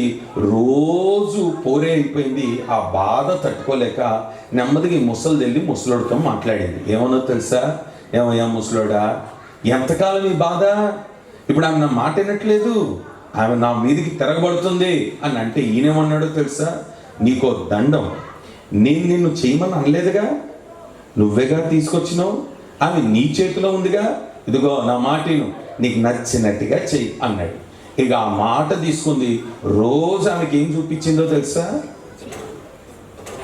రోజు పోరే అయిపోయింది. ఆ బాధ తట్టుకోలేక నెమ్మదిగా ఈ ముసలిది వెళ్ళి ముసలోడితో మాట్లాడింది. ఏమన్నా తెలుసా? ఏమయ్యా ముసలోడా, ఎంతకాలం ఈ బాధ? ఇప్పుడు ఆమె నా మాట వినట్లేదు, ఆమె నా మీదికి తిరగబడుతుంది అని అంటే ఈయనేమన్నాడో తెలుసా? నీకో దండం, నేను నిన్ను చేయమని అనలేదుగా, నువ్వేగా తీసుకొచ్చినావు, ఆమె నీ చేతిలో ఉందిగా, ఇదిగో నా మాటను నీకు నచ్చినట్టుగా చెయ్యి అన్నాడు. ఇక ఆ మాట తీసుకుంది. రోజు ఆమెకి ఏం చూపించిందో తెలుసా?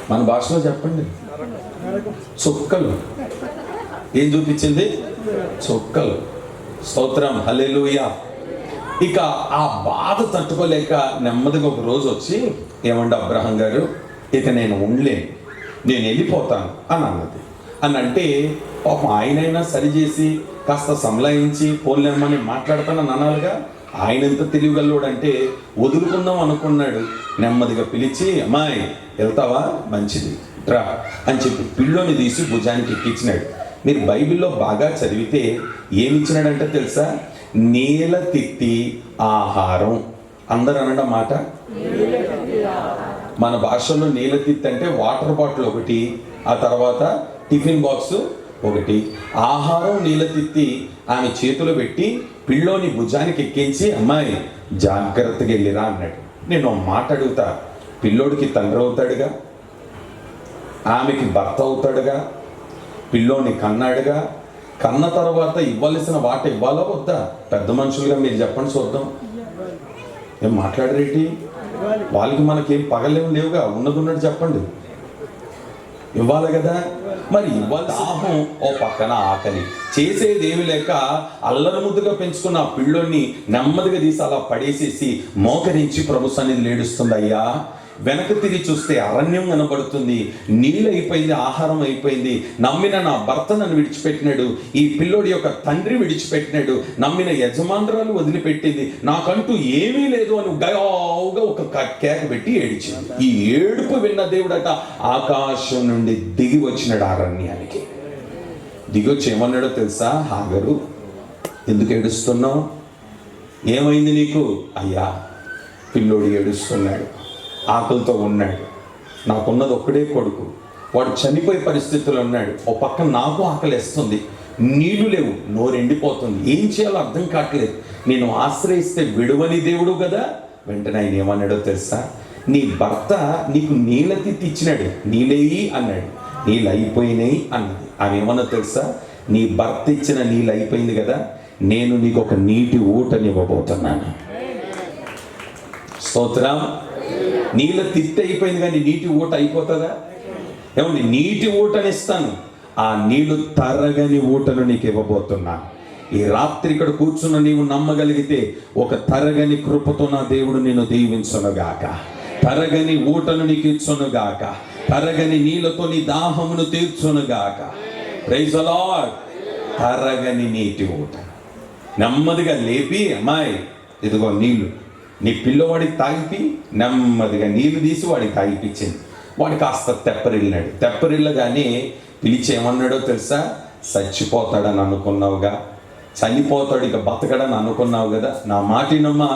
మన భాషలో చెప్పండి, చుక్కలు. ఏం చూపించింది? చుక్కలు. స్తోత్రం, హల్లెలూయా. ఇక ఆ బాధ తట్టుకోలేక నెమ్మదిగా ఒక రోజు వచ్చి, ఏమంటే అబ్రహం గారు, ఇక నేను ఉండలేను, నేను వెళ్ళిపోతాను అని అన్నది. అని అంటే పాపం ఆయనైనా సరిచేసి కాస్త సంలాయించి పోలేమని మాట్లాడతానని అనాలిగా. ఆయన ఎంత తెలియగలడు అంటే వదులుకుందాం అనుకున్నాడు. నెమ్మదిగా పిలిచి, అమ్మాయి వెళ్తావా? మంచిది రా అని చెప్పి పిల్లోని తీసి భుజానికి ఎక్కించినాడు. మీరు బైబిల్లో బాగా చదివితే ఏమిచ్చినాడంటే తెలుసా? నీల తిత్తి ఆహారం. అందరు అనడం మాట. మన భాషలో నీల తిత్తి అంటే వాటర్ బాటిల్ ఒకటి, ఆ తర్వాత టిఫిన్ బాక్స్ ఒకటి, ఆహారం నీల తిత్తి ఆమె చేతిలో పెట్టి పిల్లోని భుజానికి ఎక్కించి, అమ్మాయి జాగ్రత్తగా వెళ్ళిరా అన్నాడు. నేను మాట అడుగుతా, పిల్లోడికి తండ్రి అవుతాడుగా, ఆమెకి భర్త అవుతాడుగా, పిల్లోని కన్నాడుగా. కన్న తర్వాత ఇవ్వాల్సిన వాట ఇవ్వాలా వద్దా? పెద్ద మనుషులుగా మీరు చెప్పండి చూద్దాం. ఏం మాట్లాడరేంటి? వాళ్ళకి మనకేం పగలేం లేవుగా, ఉన్నది ఉన్నట్టు చెప్పండి. ఇవ్వాలి కదా. మరి ఇవ్వాలి. దాహం ఓ పక్కన, ఆకలి, చేసేది ఏమి లేక అల్లరి ముద్దుగా పెంచుకున్న ఆ పిల్లోని నెమ్మదిగా తీసి అలా పడేసేసి మోకరించి ప్రభు సన్నిధిలో ఏడుస్తుంది. అయ్యా, వెనక తిరిగి చూస్తే అరణ్యం కనబడుతుంది, నీళ్ళు అయిపోయింది, ఆహారం అయిపోయింది, నమ్మిన నా భర్త నన్ను విడిచిపెట్టినాడు, ఈ పిల్లోడి యొక్క తండ్రి విడిచిపెట్టినాడు, నమ్మిన యజమానురాలు వదిలిపెట్టింది, నాకంటూ ఏమీ లేదు అని గయావుగా ఒక కేక పెట్టి ఏడిచింది. ఈ ఏడుపు విన్న దేవుడట ఆకాశం నుండి దిగి వచ్చినాడు అరణ్యానికి. దిగొచ్చి ఏమన్నాడో తెలుసా? హాగరు, ఎందుకు ఏడుస్తున్నావు? ఏమైంది నీకు? అయ్యా, పిల్లోడు ఏడుస్తున్నాడు, ఆకలితో ఉన్నాడు, నాకున్నది ఒక్కడే కొడుకు, వాడు చనిపోయే పరిస్థితుల్లో ఉన్నాడు, ఓ పక్కన నాకు ఆకలిస్తుంది, నీళ్లు లేవు, నోరు ఎండిపోతుంది, ఏం చేయాలో అర్థం కావట్లేదు, నేను ఆశ్రయిస్తే విడువని దేవుడు కదా. వెంటనే ఆయన ఏమన్నాడో తెలుసా? నీ భర్త నీకు నీళ్ళెత్తి ఇచ్చినాడు, నీళ్ళేయి అన్నాడు, నీళ్ళు అయిపోయినాయి అన్నది. ఆమె ఏమన్నా తెలుసా? నీ భర్త ఇచ్చిన నీళ్ళు అయిపోయింది కదా, నేను నీకు ఒక నీటి ఊటనివ్వబోతున్నాను. స్తోత్రం. నీళ్ళ తిత్తి అయిపోయింది కానీ నీటి ఊట అయిపోతుందా? ఏమండి, నీటి ఊటనిస్తాను, ఆ నీళ్లు తరగని ఊటను నీకు ఇవ్వబోతున్నా. ఈ రాత్రి ఇక్కడ కూర్చున్న నీవు నమ్మగలిగితే ఒక తరగని కృపతో నా దేవుడు నిన్ను దీవించునుగాక, తరగని ఊటను నీకు ఇచ్చునుగాక, తరగని నీళ్ళతో నీ దాహమును తీర్చునుగాక. Praise the Lord. తరగని నీటి ఊట నెమ్మదిగా లేపి, అమ్మాయి ఇదిగో నీళ్ళు, నీ పిల్లవాడికి తాగిపి, నెమ్మదిగా నీళ్లు తీసి వాడికి తాగిపించింది. వాడు కాస్త తెప్పరిల్లినాడు. తెప్పరిల్లగానే పిలిచి ఏమన్నాడో తెలుసా? చచ్చిపోతాడని అనుకున్నావుగా, చనిపోతాడు, ఇక బతకడని అనుకున్నావు కదా, నా మాటినమ్మా,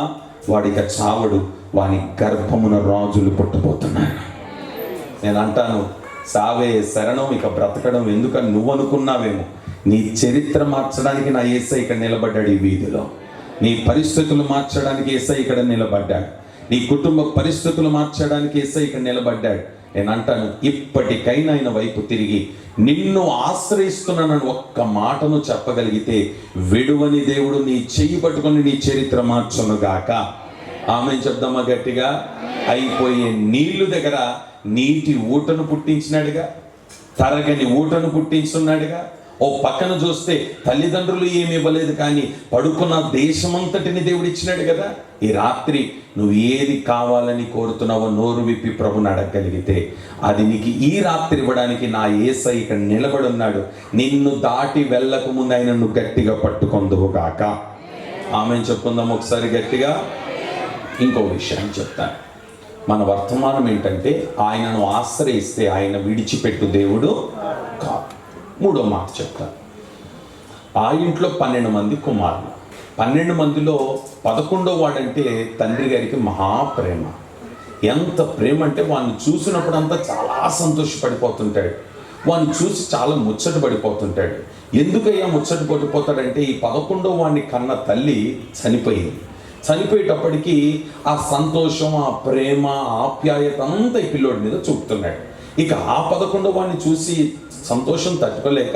వాడిక చావడు, వాని గర్భమున రాజులు పుట్టబోతున్నాడు. నేను అంటాను, సావే శరణం, ఇక బ్రతకడం ఎందుకని నువ్వు అనుకున్నావేమో. నీ చరిత్ర మార్చడానికి నా యేసయ్య ఇక్కడ నిలబడ్డాడు ఈ వీధిలో. నీ పరిస్థితులు మార్చడానికి యేసయ్య ఇక్కడ నిలబడ్డాడు. నీ కుటుంబ పరిస్థితులు మార్చడానికి యేసయ్య ఇక్కడ నిలబడ్డాడు. నేను అంటాను, ఇప్పటికైనా ఆయన వైపు తిరిగి నిన్ను ఆశ్రయిస్తున్నానని ఒక్క మాటను చెప్పగలిగితే విడువని దేవుడు నీ చెయ్యి పట్టుకొని నీ చరిత్ర మార్చునుగాక. ఆమె చెప్దామా గట్టిగా? అయిపోయే నీళ్లు దగ్గర నీటి ఊటను పుట్టించినాడుగా, తరగని ఊటను పుట్టించున్నాడుగా. ఓ పక్కన చూస్తే తల్లిదండ్రులు ఏమి ఇవ్వలేదు కానీ పడుకున్న దేశమంతటిని దేవుడు ఇచ్చినాడు కదా. ఈ రాత్రి నువ్వు ఏది కావాలని కోరుతున్నావో నోరు విప్పి ప్రభుని అడగగలిగితే అది నీకు ఈ రాత్రి ఇవ్వడానికి నా యేసయ్య ఇక్కడ నిలబడి ఉన్నాడు. నిన్ను దాటి వెళ్ళక ముందు ఆయన నువ్వు గట్టిగా పట్టుకొందువుగాక. ఆమెను చెప్పుకుందాం ఒకసారి గట్టిగా. ఇంకో విషయాన్ని చెప్తాను. మన వర్తమానం ఏంటంటే, ఆయనను ఆశ్రయిస్తే ఆయన విడిచిపెట్టు దేవుడు కాదు. మూడో మాట చెప్తాను. ఆ ఇంట్లో 12 మంది కుమారులు. 12 మందిలో 11వ వాడంటే తండ్రి గారికి మహాప్రేమ. ఎంత ప్రేమ అంటే వాడిని చూసినప్పుడు అంతా చాలా సంతోషపడిపోతుంటాడు, వాడిని చూసి చాలా ముచ్చట పడిపోతుంటాడు. ఎందుకయ్యా ముచ్చట పడిపోతాడంటే, ఈ 11వ వాడిని కన్న తల్లి చనిపోయింది. చనిపోయేటప్పటికీ ఆ సంతోషం, ఆ ప్రేమ, ఆప్యాయత అంతా ఈ పిల్లోడి మీద చూపుతున్నాడు. ఇక ఆ 11వ వాడిని చూసి సంతోషం తట్టుకోలేక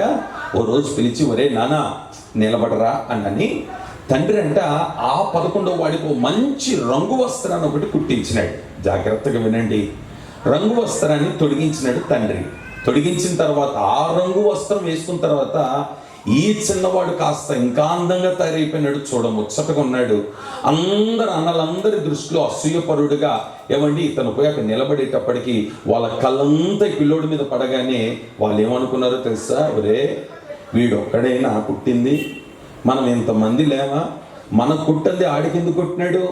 ఓ రోజు పిలిచి, ఒరే నాన్న నిలబడరా అని తండ్రి అంట ఆ 11వ వాడికి ఓ మంచి రంగు వస్త్రాన్ని ఒకటి కుట్టించినాడు. జాగ్రత్తగా వినండి. రంగు వస్త్రాన్ని తొడిగించినాడు తండ్రి. తొడిగించిన తర్వాత ఆ రంగు వస్త్రం వేసుకున్న తర్వాత ఈ చిన్నవాడు కాస్త ఇంకా అందంగా తయారైపోయినాడు, చూడముచ్చటగా ఉన్నాడు. అన్నలందరి దృష్టిలో అసూయపరుడుగా, ఏమండి ఇతను పోయి అక్కడ నిలబడేటప్పటికి వాళ్ళ కళ్ళంతా పిల్లోడి మీద పడగానే వాళ్ళు ఏమనుకున్నారో తెలుసా? ఒరే వీడు ఒక్కడైనా పుట్టింది, మనం ఇంతమంది లేవా, మన కుట్టంది ఆడికెందుకు కొట్టినాడు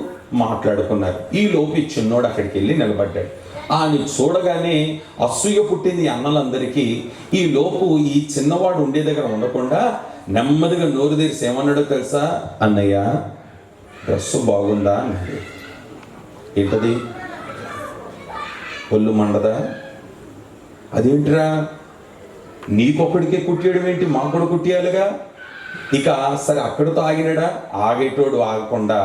మాట్లాడుకున్నారు. ఈ లోపు ఈ చిన్నోడు అక్కడికి వెళ్ళి నిలబడ్డాడు. అని చూడగానే అసూయ పుట్టింది అన్నలందరికీ. ఈ లోపు ఈ చిన్నవాడు ఉండే దగ్గర ఉండకుండా నెమ్మదిగా నోరు తెరిసి ఏమన్నాడో తెలుసా? అన్నయ్య డ్రెస్సు బాగుందా అన్నాడు. ఏంటది? ఒళ్ళు మండదా? అదేంటిరా, నీకొక్కడికే కుట్టేయడం ఏంటి, మాకు కూడా కుట్టేయాలిగా. ఇక సరే అక్కడితో ఆగినాడా? ఆగేటోడు ఆగకుండా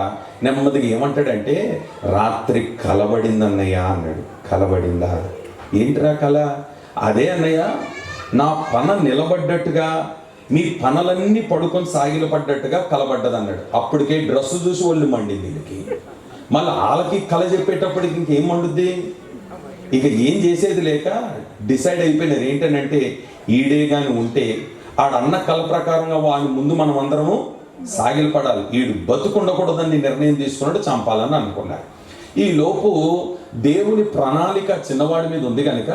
నెమ్మదిగా ఏమంటాడంటే, రాత్రి కలబడిందన్నయ్య అన్నాడు. కలబడిందా? ఏంటిరా కళ? అదే అన్నయ్య, నా పన నిలబడ్డట్టుగా మీ పనలన్నీ పడుకొని సాగిలపడ్డట్టుగా కలబడ్డది అన్నాడు. అప్పటికే డ్రెస్సు చూసి ఒళ్ళు మండింది వీళ్ళకి. మళ్ళీ వాళ్ళకి కళ చెప్పేటప్పటికి ఇంకేం మండుద్ది? ఇక ఏం చేసేది లేక డిసైడ్ అయిపోయినారు ఏంటంటే, ఈడే కానీ ఉంటే ఆడన్న కళ ప్రకారంగా వాడి ముందు మనం అందరము సాగిలపడాలి, ఈడు బతుకుండకూడదని నిర్ణయం తీసుకున్నాడు, చంపాలని అనుకున్నారు. ఈ లోపు దేవుని ప్రణాళిక చిన్నవాడి మీద ఉంది కనుక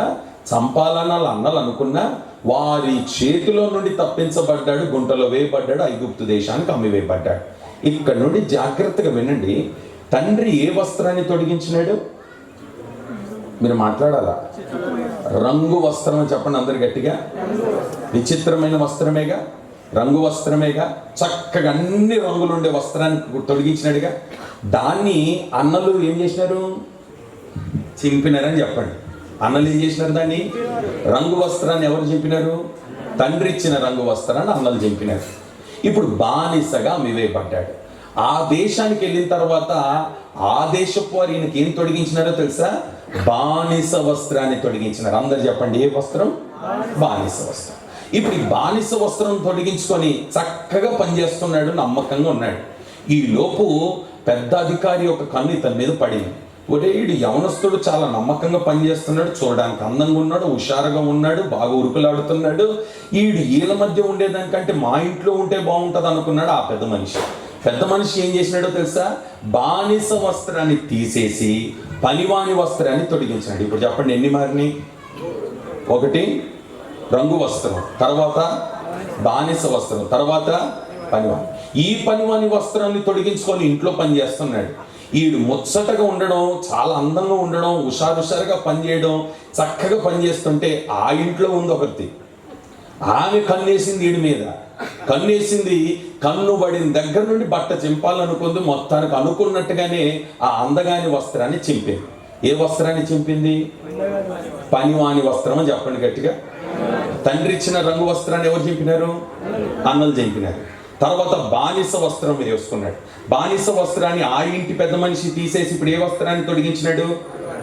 చంపాలని వాళ్ళ అన్నలు అనుకున్నా వారి చేతిలో నుండి తప్పించబడ్డాడు, గుంటలో వేయబడ్డాడు, ఐగుప్తు దేశానికి అమ్మివేయబడ్డాడు. ఇక్కడ నుండి జాగ్రత్తగా వినండి. తండ్రి ఏ వస్త్రాన్ని తొడిగించినాడు? మీరు మాట్లాడాలా? రంగు వస్త్రం చెప్పండి అందరు గట్టిగా. విచిత్రమైన వస్త్రమేగా, రంగు వస్త్రమేగా, చక్కగా అన్ని రంగులు ఉండే వస్త్రాన్ని తొలగించినాడుగా. దాన్ని అన్నలు ఏం చేసినారు? చింపినారని చెప్పండి. అన్నలు ఏం చేసినారు? దాన్ని రంగు వస్త్రాన్ని ఎవరు చింపినారు? తండ్రి ఇచ్చిన రంగు వస్త్రాన్ని అన్నలు చింపినారు. ఇప్పుడు బానిసగా అమ్మివేయబడ్డాడు. ఆ దేశానికి వెళ్ళిన తర్వాత ఆ దేశపు వారు ఈయనకి ఏం తొడిగించినారో తెలుసా? బానిస వస్త్రాన్ని తొడిగించినారు. అందరు చెప్పండి, ఏ వస్త్రం? బానిస వస్త్రం. ఇప్పుడు ఈ బానిస వస్త్రం తొడిగించుకొని చక్కగా పనిచేస్తున్నాడు, నమ్మకంగా ఉన్నాడు. ఈ లోపు పెద్ద అధికారి ఒక కన్ను ఇతని మీద పడింది. ఒరే, ఈడు యవనస్తుడు చాలా నమ్మకంగా పనిచేస్తున్నాడు, చూడడానికి అందంగా ఉన్నాడు, హుషారుగా ఉన్నాడు, బాగా ఉరుకులాడుతున్నాడు, ఈడు వీళ్ళ మధ్య ఉండేదానికంటే మా ఇంట్లో ఉంటే బాగుంటుంది అనుకున్నాడు ఆ పెద్ద మనిషి. పెద్ద మనిషి ఏం చేసినాడో తెలుసా? బానిస వస్త్రాన్ని తీసేసి పనివాని వస్త్రాన్ని తొడిగించాడు. ఇప్పుడు చెప్పండి ఎన్ని మారినాయి? ఒకటి రంగు వస్త్రం, తర్వాత బానిస వస్త్రం, తర్వాత పనివాని. ఈ పనివాని వస్త్రాన్ని తొడిగించుకొని ఇంట్లో పని చేస్తున్నాడు. ఈడు ముచ్చటగా ఉండడం, చాలా అందంగా ఉండడం, హుషారుగా పనిచేయడం, చక్కగా పనిచేస్తుంటే ఆ ఇంట్లో ఉంది ఒకటి. ఆమె కన్నేసింది ఈడి మీద. కన్నేసింది, కన్ను పడిన దగ్గర నుండి బట్ట చింపాలనుకుంది. మొత్తానికి అనుకున్నట్టుగానే ఆ అందగాని వస్త్రాన్ని చింపింది. ఏ వస్త్రాన్ని చింపింది? పనివాని వస్త్రం అని చెప్పండి గట్టిగా. తండ్రి ఇచ్చిన రంగు వస్త్రాన్ని ఎవరు చింపినారు? అన్నలు చింపినారు. తర్వాత బానిస వస్త్రం వేసుకున్నాడు. బానిస వస్త్రాన్ని ఆ ఇంటి పెద్ద మనిషి తీసేసి ఇప్పుడు ఏ వస్త్రాన్ని తొడిగించినాడు?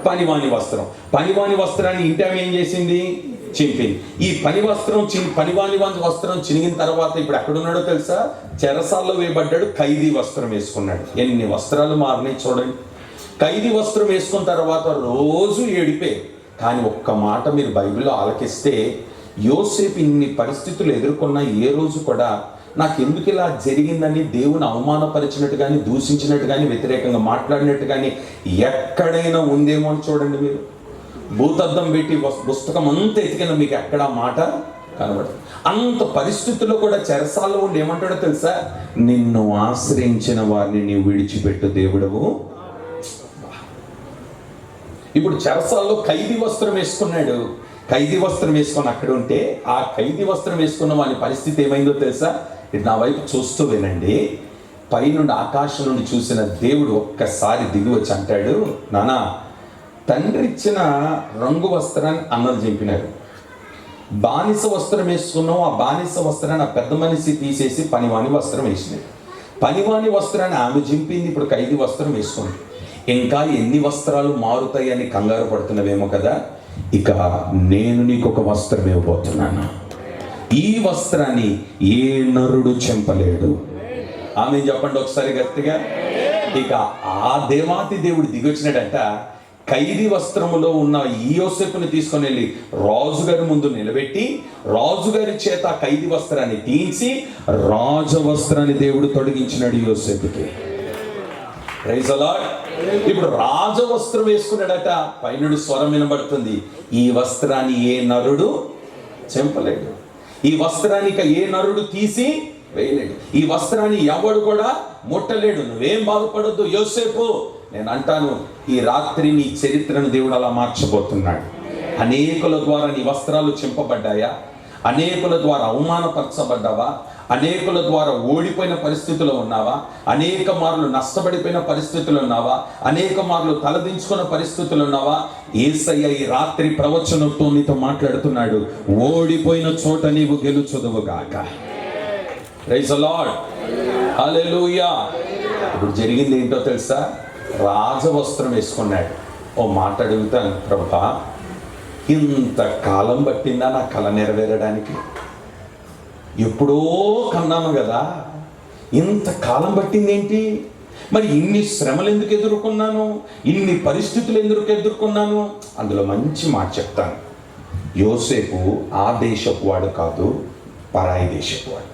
పనివాని వస్త్రం. పనివాని వస్త్రాన్ని ఇంటి ఆమె ఏం చేసింది? చింపింది. ఈ పనివాని వస్త్రం చినిగిన తర్వాత ఇప్పుడు ఎక్కడున్నాడో తెలుసా? చెరసాల్లో వేయబడ్డాడు, ఖైదీ వస్త్రం వేసుకున్నాడు. ఎన్ని వస్త్రాలు మారినాయి చూడండి. ఖైదీ వస్త్రం వేసుకున్న తర్వాత రోజు ఏడిపే. కానీ ఒక్క మాట మీరు బైబిల్లో ఆలకిస్తే, యోసేపు ఇన్ని పరిస్థితులు ఎదుర్కొన్న ఏ రోజు కూడా నాకు ఎందుకు ఇలా జరిగిందని దేవుని అవమానపరిచినట్టు కానీ, దూషించినట్టు కానీ, వ్యతిరేకంగా మాట్లాడినట్టు కానీ ఎక్కడైనా ఉందేమో అని చూడండి. మీరు భూతద్దం పెట్టి పుస్తకం అంతా ఎతికిన మీకు ఎక్కడ మాట కనబడుతుంది. అంత పరిస్థితుల్లో కూడా చెరసాల్లో ఉండి ఏమంటాడో తెలుసా? నిన్ను ఆశ్రయించిన వారిని నీవు విడిచిపెట్టు దేవుడవు. ఇప్పుడు చెరసాల్లో ఖైదీ వస్త్రం వేసుకున్నాడు. ఖైదీ వస్త్రం వేసుకొని అక్కడ ఉంటే ఆ ఖైదీ వస్త్రం వేసుకున్న వాని పరిస్థితి ఏమైందో తెలుసా? ఇది నా వైపు చూస్తూ వినండి. పైనుండి ఆకాశం నుండి చూసిన దేవుడు ఒక్కసారి దిగి వచ్చి అంటాడు, నానా, తండ్రి ఇచ్చిన రంగు వస్త్రాన్ని అన్నలు చింపినారు. బానిస వస్త్రం వేసుకున్నావు, ఆ బానిస వస్త్రాన్ని ఆ పెద్ద మనిషి తీసేసి పనివాని వస్త్రం వేసినాడు. పనివాని వస్త్రాన్ని ఆమె చింపింది, ఇప్పుడు ఖైదీ వస్త్రం వేసుకుంది. ఇంకా ఎన్ని వస్త్రాలు మారుతాయని కంగారు పడుతున్నవేమో కదా. ఇక నేను నీకు ఒక వస్త్రం ఇవ్వబోతున్నాను. ఈ వస్త్రాన్ని ఏ నరుడు చెంపలేడు. ఆమె చెప్పండి ఒకసారి గట్టిగా. ఇక ఆ దేవాతి దేవుడు దిగొచ్చినాడంట. ఖైదీ వస్త్రములో ఉన్న ఈ యోసేపుని తీసుకొని వెళ్ళి రాజుగారి ముందు నిలబెట్టి, రాజుగారి చేత ఖైదీ వస్త్రాన్ని తీసి రాజవస్త్రాన్ని దేవుడు తొడిగించినాడు యోసేపుకి. Praise the Lord. ఇప్పుడు రాజవస్త్రం వేసుకున్నాడట. పైనుడి స్వరం వినబడుతుంది, ఈ వస్త్రాన్ని ఏ నరుడు చెంపలేడు. ఈ వస్త్రాన్ని ఏ నరుడు తీసి వేయలేడు. ఈ వస్త్రాన్ని ఎవడు కూడా ముట్టలేడు. నువ్వేం బాధపడొద్దు యోసేపు. నేను అంటాను, ఈ రాత్రి నీ చరిత్రను దేవుడు అలా మార్చబోతున్నాడు. అనేకుల ద్వారా నీ వస్త్రాలు చింపబడ్డాయా? అనేకుల ద్వారా అవమానపరచబడ్డావా? అనేకుల ద్వారా ఓడిపోయిన పరిస్థితుల్లో ఉన్నావా? అనేక మార్లు నష్టపడిపోయిన పరిస్థితులు ఉన్నావా? అనేక మార్లు తలదించుకున్న పరిస్థితులు ఉన్నావా? యేసయ్య ఈ రాత్రి ప్రవచనంతో నీతో మాట్లాడుతున్నాడు. ఓడిపోయిన చోట నీవు గెలుచుదువుగాక. Praise the Lord. హల్లెలూయా. ఇప్పుడు జరిగింది ఏంటో తెలుసా? రాజవస్త్రం వేసుకున్నాడు. ఓ మాట అడుగుతాను, ప్రభా, ఇంత కాలం పట్టిందా నా కళ నెరవేరడానికి? ఎప్పుడో కన్నాను కదా, ఇంత కాలం పట్టింది ఏంటి? మరి ఇన్ని శ్రమలు ఎందుకు ఎదుర్కొన్నాను, ఇన్ని పరిస్థితులు ఎందుకు ఎదుర్కొన్నాను? అందులో మంచి మాట చెప్తాను. యోసేపు ఆ దేశపు వాడు కాదు, పరాయి దేశపు వాడు.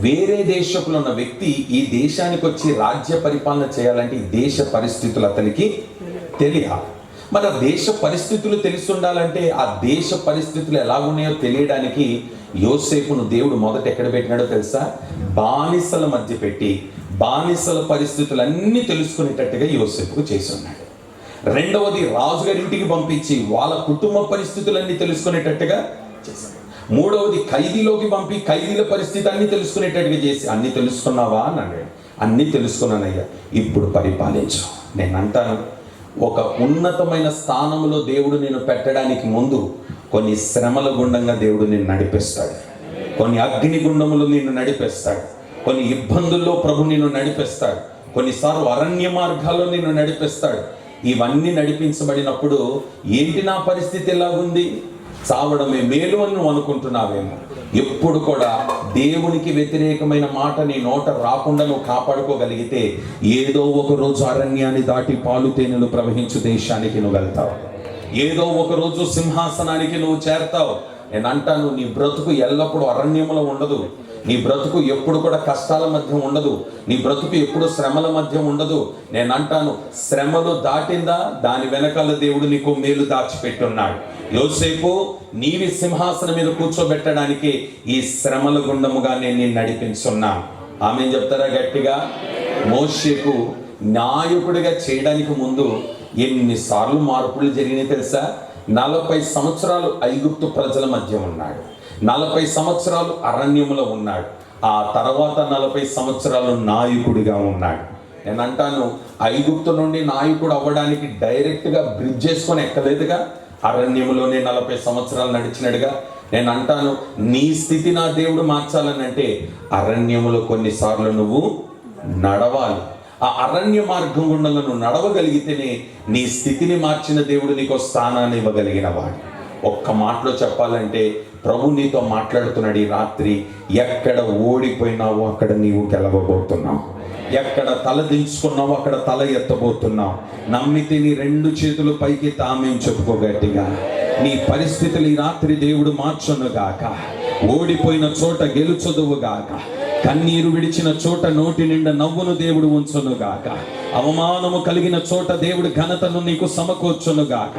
వేరే దేశంలో ఉన్న వ్యక్తి ఈ దేశానికి వచ్చి రాజ్య పరిపాలన చేయాలంటే ఈ దేశ పరిస్థితులు అతనికి తెలియాలి. మరి ఆ దేశ పరిస్థితులు తెలిసి ఉండాలంటే ఆ దేశ పరిస్థితులు ఎలా ఉన్నాయో తెలియడానికి యోసేపును దేవుడు మొదట ఎక్కడ పెట్టినాడో తెలుసా? బానిసల మధ్య పెట్టి బానిసల పరిస్థితులన్నీ తెలుసుకునేటట్టుగా యోసేపుకు చేసి ఉన్నాడు. రెండవది, రాజుగారి ఇంటికి పంపించి వాళ్ళ కుటుంబ పరిస్థితులన్నీ తెలుసుకునేటట్టుగా చేశాడు. మూడవది, ఖైదీలోకి పంపి ఖైదీల పరిస్థితి అన్ని తెలుసుకునేటట్టుగా చేసి, అన్ని తెలుసుకున్నావా అని అన్నాడు. అన్నీ తెలుసుకున్నానయ్యా, ఇప్పుడు పరిపాలించు. నేను అంటాను, ఒక ఉన్నతమైన స్థానంలో దేవుడు నేను పెట్టడానికి ముందు కొన్ని శ్రమల గుండంగా దేవుడు నిన్ను నడిపిస్తాడు, కొన్ని అగ్ని గుండములు నిన్ను నడిపిస్తాడు, కొన్ని ఇబ్బందుల్లో ప్రభు నిన్ను నడిపిస్తాడు, కొన్నిసార్లు అరణ్య మార్గాల్లో నిన్ను నడిపిస్తాడు. ఇవన్నీ నడిపించబడినప్పుడు ఏంటి నా పరిస్థితి ఎలాగుంది, చావడమే మేలు అని నువ్వు అనుకుంటున్నావేమో. ఎప్పుడు కూడా దేవునికి వ్యతిరేకమైన మాట నీ నోట రాకుండా నువ్వు కాపాడుకోగలిగితే ఏదో ఒక రోజు అరణ్యాన్ని దాటి పాలు తేనెలు ప్రవహించు దేశానికి నువ్వు వెళ్తావు, ఏదో ఒక రోజు సింహాసనానికి నువ్వు చేరతావు. నేను అంటాను, నీ బ్రతుకు ఎల్లప్పుడూ అరణ్యంలో ఉండదు, నీ బ్రతుకు ఎప్పుడు కూడా కష్టాల మధ్య ఉండదు, నీ బ్రతుకు ఎప్పుడు శ్రమల మధ్య ఉండదు. నేను అంటాను, శ్రమలు దాటిందా దాని వెనకాల దేవుడు నీకు మేలు దాచిపెట్టున్నాడు. యోసేపు, నీవి సింహాసనం మీద కూర్చోబెట్టడానికి ఈ శ్రమల గుండముగా నేను నిన్ను నడిపించున్నాను. ఆమె చెప్తారా గట్టిగా? మోషేకు నాయకుడిగా చేయడానికి ముందు ఎన్నిసార్లు మార్పులు జరిగినాయి తెలుసా? 40 సంవత్సరాలు ఐగుప్తు ప్రజల మధ్య ఉన్నాడు, 40 సంవత్సరాలు అరణ్యంలో ఉన్నాడు, ఆ తర్వాత 40 సంవత్సరాలు నాయకుడిగా ఉన్నాడు. నేను అంటాను, ఐగుప్తు నుండి నాయకుడు అవ్వడానికి డైరెక్ట్గా బ్రిడ్జ్ చేసుకొని ఎక్కలేదుగా, అరణ్యంలోనే 40 సంవత్సరాలు నడిచినట్టుగా. నేను అంటాను, నీ స్థితి నా దేవుడు మార్చాలని అంటే అరణ్యములో కొన్నిసార్లు నువ్వు నడవాలి. ఆ అరణ్య మార్గం గుండా నువ్వు నడవగలిగితేనే నీ స్థితిని మార్చిన దేవుడు నీకు స్థానాన్ని ఇవ్వగలిగిన వాడు. ఒక్క మాటలో చెప్పాలంటే ప్రభు నీతో మాట్లాడుతున్నాడు ఈ రాత్రి. ఎక్కడ ఓడిపోయినావో అక్కడ నీవు గెలవబోతున్నావు, ఎక్కడ తల దించుకున్నావో అక్కడ తల ఎత్తబోతున్నావు. నమ్మితే నీ 2 చేతులు పైకి తామేం చెప్పుకోగట్టిగా. నీ పరిస్థితులు ఈ రాత్రి దేవుడు మార్చునుగాక. ఓడిపోయిన చోట గెలుచుదువుగాక, కన్నీరు విడిచిన చోట నోటి నిండా నవ్వును దేవుడు ఉంచునుగాక, అవమానము కలిగిన చోట దేవుడు ఘనతను నీకు సమకూర్చునుగాక,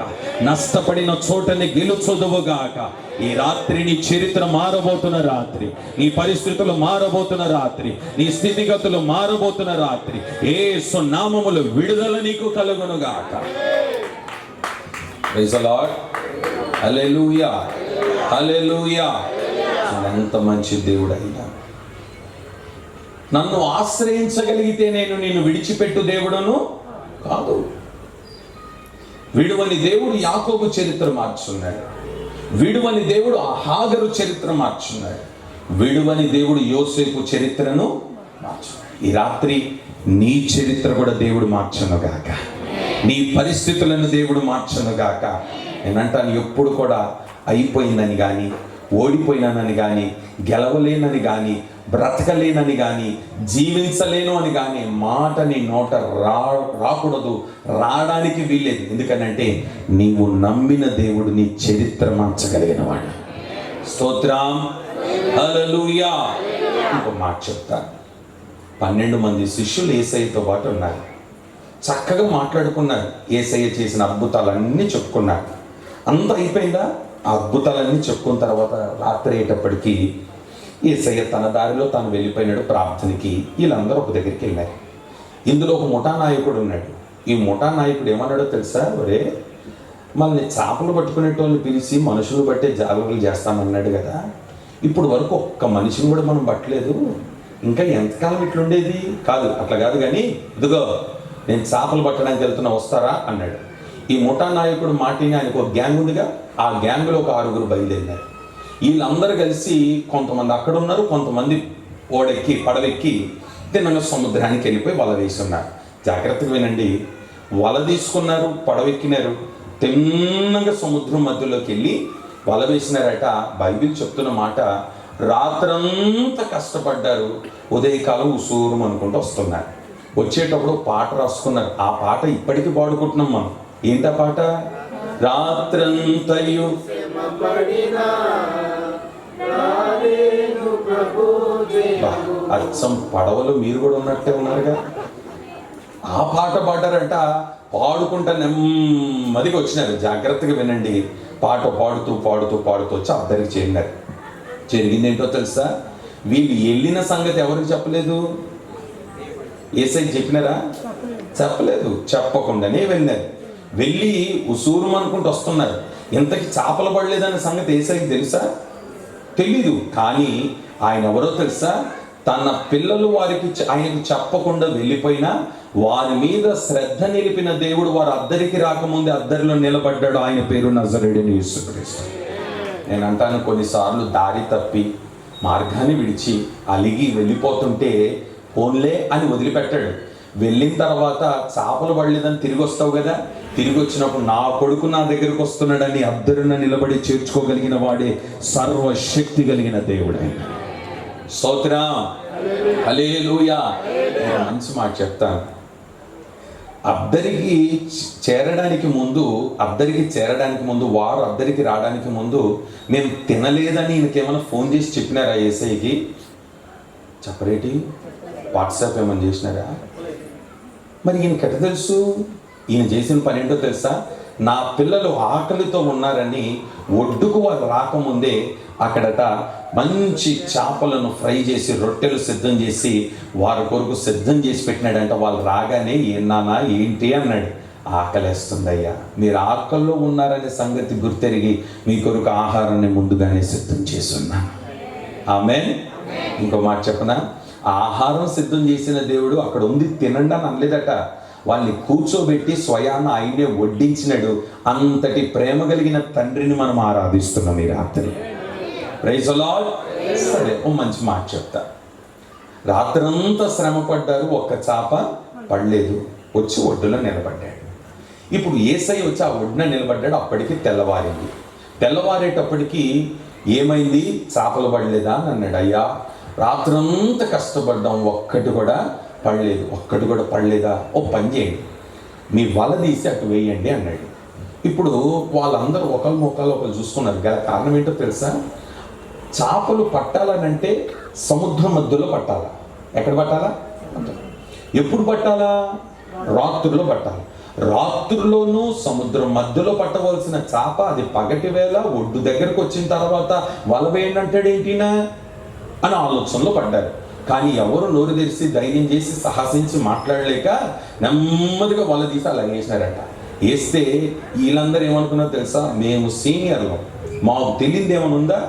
నష్టపడిన చోటని గెలుచుదువుగాక. ఈ రాత్రి నీ చరిత్ర మారబోతున్న రాత్రి, నీ పరిస్థితులు మారబోతున్న రాత్రి, నీ స్థితిగతులు మారబోతున్న రాత్రి. యేసు నామములో విడుదల నీకు కలుగునుగాక. Praise the Lord. Hallelujah, hallelujah. ఎంత మంచి దేవుడు అయినా. నన్ను ఆశ్రయించగలిగితే నేను నిన్ను విడిచిపెట్టు దేవుడను కాదు. విడువని దేవుడు యాకోబు చరిత్ర మార్చున్నాడు, విడువని దేవుడు హాగరు చరిత్ర మార్చున్నాడు, విడువని దేవుడు యోసేపు చరిత్రను మార్చున్నాడు. ఈ రాత్రి నీ చరిత్ర కూడా దేవుడు మార్చునుగాక, నీ పరిస్థితులను దేవుడు మార్చునుగాక. నేనంటాను, ఎప్పుడు కూడా అయిపోయిందని కానీ, ఓడిపోయినానని కానీ, గెలవలేనని కానీ, బ్రతకలేనని కానీ, జీవించలేను అని కానీ మాట నీ నోట రాకూడదు, రావడానికి వీల్లేదు. ఎందుకనంటే నీవు నమ్మిన దేవుడు నీ చరిత్ర మార్చగలిగిన వాడు. స్తోత్రం, హల్లెలూయా. ఇంకో మాట చెప్తాను. 12 మంది శిష్యులు యేసయ్యతో పాటు ఉన్నారు. చక్కగా మాట్లాడుకున్నారు, యేసయ్య చేసిన అద్భుతాలన్నీ చెప్పుకున్నారు. అంతా అయిపోయిందా? ఆ అద్భుతాలన్నీ చెప్పుకున్న తర్వాత రాత్రి అయ్యేటప్పటికీ యేసయ్య తన దారిలో తాను వెళ్ళిపోయినాడు ప్రార్థనకి. వీళ్ళందరూ ఒక దగ్గరికి వెళ్ళారు. ఇందులో ఒక ముఠా నాయకుడు ఉన్నాడు. ఈ ముఠా నాయకుడు ఏమన్నాడో తెలుసా? ఒరే, మనల్ని చేపలు పట్టుకునేటోళ్ళని పిలిచి మనుషులు బట్టే జాగ్రత్తలు చేస్తామన్నాడు కదా, ఇప్పుడు వరకు ఒక్క మనిషిని కూడా మనం పట్టలేదు, ఇంకా ఎంతకాలం ఇట్లుండేది? కాదు, అట్లా కాదు, కానీ ఇదిగో నేను చేపలు పట్టడానికి వెళ్తున్నా, వస్తారా అన్నాడు. ఈ ముఠా నాయకుడు మాటిని, ఆయనకు ఒక గ్యాంగ్ ఉందిగా, ఆ గ్యాంగ్లో ఒక 6 బయలుదేరినారు. వీళ్ళందరూ కలిసి కొంతమంది అక్కడ ఉన్నారు, కొంతమంది ఓడెక్కి పడవెక్కి తిన్నగా సముద్రానికి వెళ్ళిపోయి వల వేసి ఉన్నారు. జాగ్రత్తగా వినండి, వల తీసుకున్నారు, పడవెక్కినారు, తిన్నగా సముద్రం మధ్యలోకి వెళ్ళి వల వేసినారట. బైబిల్ చెప్తున్న మాట, రాత్రంతా కష్టపడ్డారు, ఉదయకాలం ఉసూరం అనుకుంటూ వస్తున్నారు. వచ్చేటప్పుడు పాట రాసుకున్నారు. ఆ పాట ఇప్పటికీ పాడుకుంటున్నాం మనం. ఏంటా పాట? రాత్రంతయు అచ్చం పడవలో మీరు కూడా ఉన్నట్టే ఉన్నారుగా. ఆ పాట పాడారంట. పాడుకుంటా నెమ్మదిగా వచ్చినారు. జాగ్రత్తగా వినండి. పాట పాడుతూ పాడుతూ పాడుతూ వచ్చి అద్దరికి చేరినారు. జరిగింది ఏంటో తెలుసా? వీళ్ళు వెళ్ళిన సంగతి ఎవరికి చెప్పలేదు. యేసయ్యకి చెప్పినారా? చెప్పలేదు. చెప్పకుండానే వెళ్ళారు. వెళ్ళి ఉసూరు అనుకుంటూ వస్తున్నారు. ఇంతకి చేపలు పడలేదనే సంగతి యేసయ్యకి తెలుసా? తెలీదు. కానీ ఆయన ఎవరో తెలుసా? తన పిల్లలు వారికి ఆయనకు చెప్పకుండా వెళ్ళిపోయినా వారి మీద శ్రద్ధ నిలిపిన దేవుడు వారు అద్దరికి రాకముందే అద్దరిలో నిలబడ్డాడు. ఆయన పేరు నజరేయుడైన యేసుక్రీస్తు. నేను అంటాను, కొన్నిసార్లు దారి తప్పి మార్గాన్ని విడిచి అలిగి వెళ్ళిపోతుంటే పోన్లే అని వదిలిపెట్టాడు. వెళ్ళిన తర్వాత చేపలు పడలేదని తిరిగి వస్తావు కదా. తిరిగి వచ్చినప్పుడు నా కొడుకు నా దగ్గరకు వస్తున్నాడని అద్దరున నిలబడి చేర్చుకోగలిగిన వాడే సర్వశక్తి కలిగిన దేవుడు. స్తోత్రం, హల్లెలూయా. మంచి మాట చెప్తాను. అద్దరికి చేరడానికి ముందు వారు అద్దరికి రావడానికి ముందు మేము తినలేదని ఈయనకేమైనా ఫోన్ చేసి చెప్పినారా యేసయ్యకి? చెప్పరేటి? వాట్సాప్ ఏమైనా చేసినారా? మరి ఈయనకి ఎట్ట తెలుసు? ఈయన చేసిన పని ఏంటో తెలుసా? నా పిల్లలు ఆకలితో ఉన్నారని ఒడ్డుకు వారు రాకముందే అక్కడట మంచి చేపలను ఫ్రై చేసి రొట్టెలు సిద్ధం చేసి వారి కొరకు సిద్ధం చేసి పెట్టినాడంట. వాళ్ళు రాగానే ఏనానా ఏంటి అన్నాడు. ఆకలేస్తుందయ్యా, మీరు ఆకల్లో ఉన్నారనే సంగతి గుర్తెరిగి మీ కొరకు ఆహారాన్ని ముందుగానే సిద్ధం చేస్తున్నాను. ఆమేన్. ఇంకో మాట చెప్పనా? ఆహారం సిద్ధం చేసిన దేవుడు అక్కడ ఉంది తినండి అని అనలేదట. వాళ్ళని కూర్చోబెట్టి స్వయాన ఆయనే వడ్డించినాడు. అంతటి ప్రేమ కలిగిన తండ్రిని మనం ఆరాధిస్తున్నాం ఈ రాత్రి. Praise the Lord. సరే, ఓ మంచి మాట చెప్తా. రాత్రంతా శ్రమ పడ్డారు, ఒక్క చేప పడలేదు. వచ్చి ఒడ్డులో నిలబడ్డాడు. ఇప్పుడు యేసయ్య వచ్చి ఆ ఒడ్డున నిలబడ్డాడు. అప్పటికి తెల్లవారింది. తెల్లవారేటప్పటికి ఏమైంది? చేపలు పడలేదా అని అన్నాడు. అయ్యా, రాత్రంతా కష్టపడ్డాం, ఒక్కటి కూడా పడలేదా? ఓ పని చేయండి, మీ వల తీసి అటు వేయండి అన్నాడు. ఇప్పుడు వాళ్ళందరూ ఒకరు చూసుకున్నారు. గల కారణం ఏంటో తెలుసా? చేపలు పట్టాలనంటే సముద్రం మధ్యలో పట్టాలా. ఎక్కడ పట్టాలా? ఎప్పుడు పట్టాలా? రాత్రుల్లో పట్టాలి. రాత్రుల్లోనూ సముద్రం మధ్యలో పట్టవలసిన చేప అది పగటి వేళ ఒడ్డు దగ్గరకు వచ్చిన తర్వాత వల వేయండి అంటాడేంటినా అని ఆలోచనలో పడ్డారు. కానీ ఎవరు నోరు తెరిచి ధైర్యం చేసి సాహసించి మాట్లాడలేక నెమ్మదిగా వల తీసి అలా వేసినారట. వేస్తే వీళ్ళందరూ ఏమనుకున్నారో తెలుసా? మేము సీనియర్లు, మాకు తెలియదు ఏమైనా ఉందా?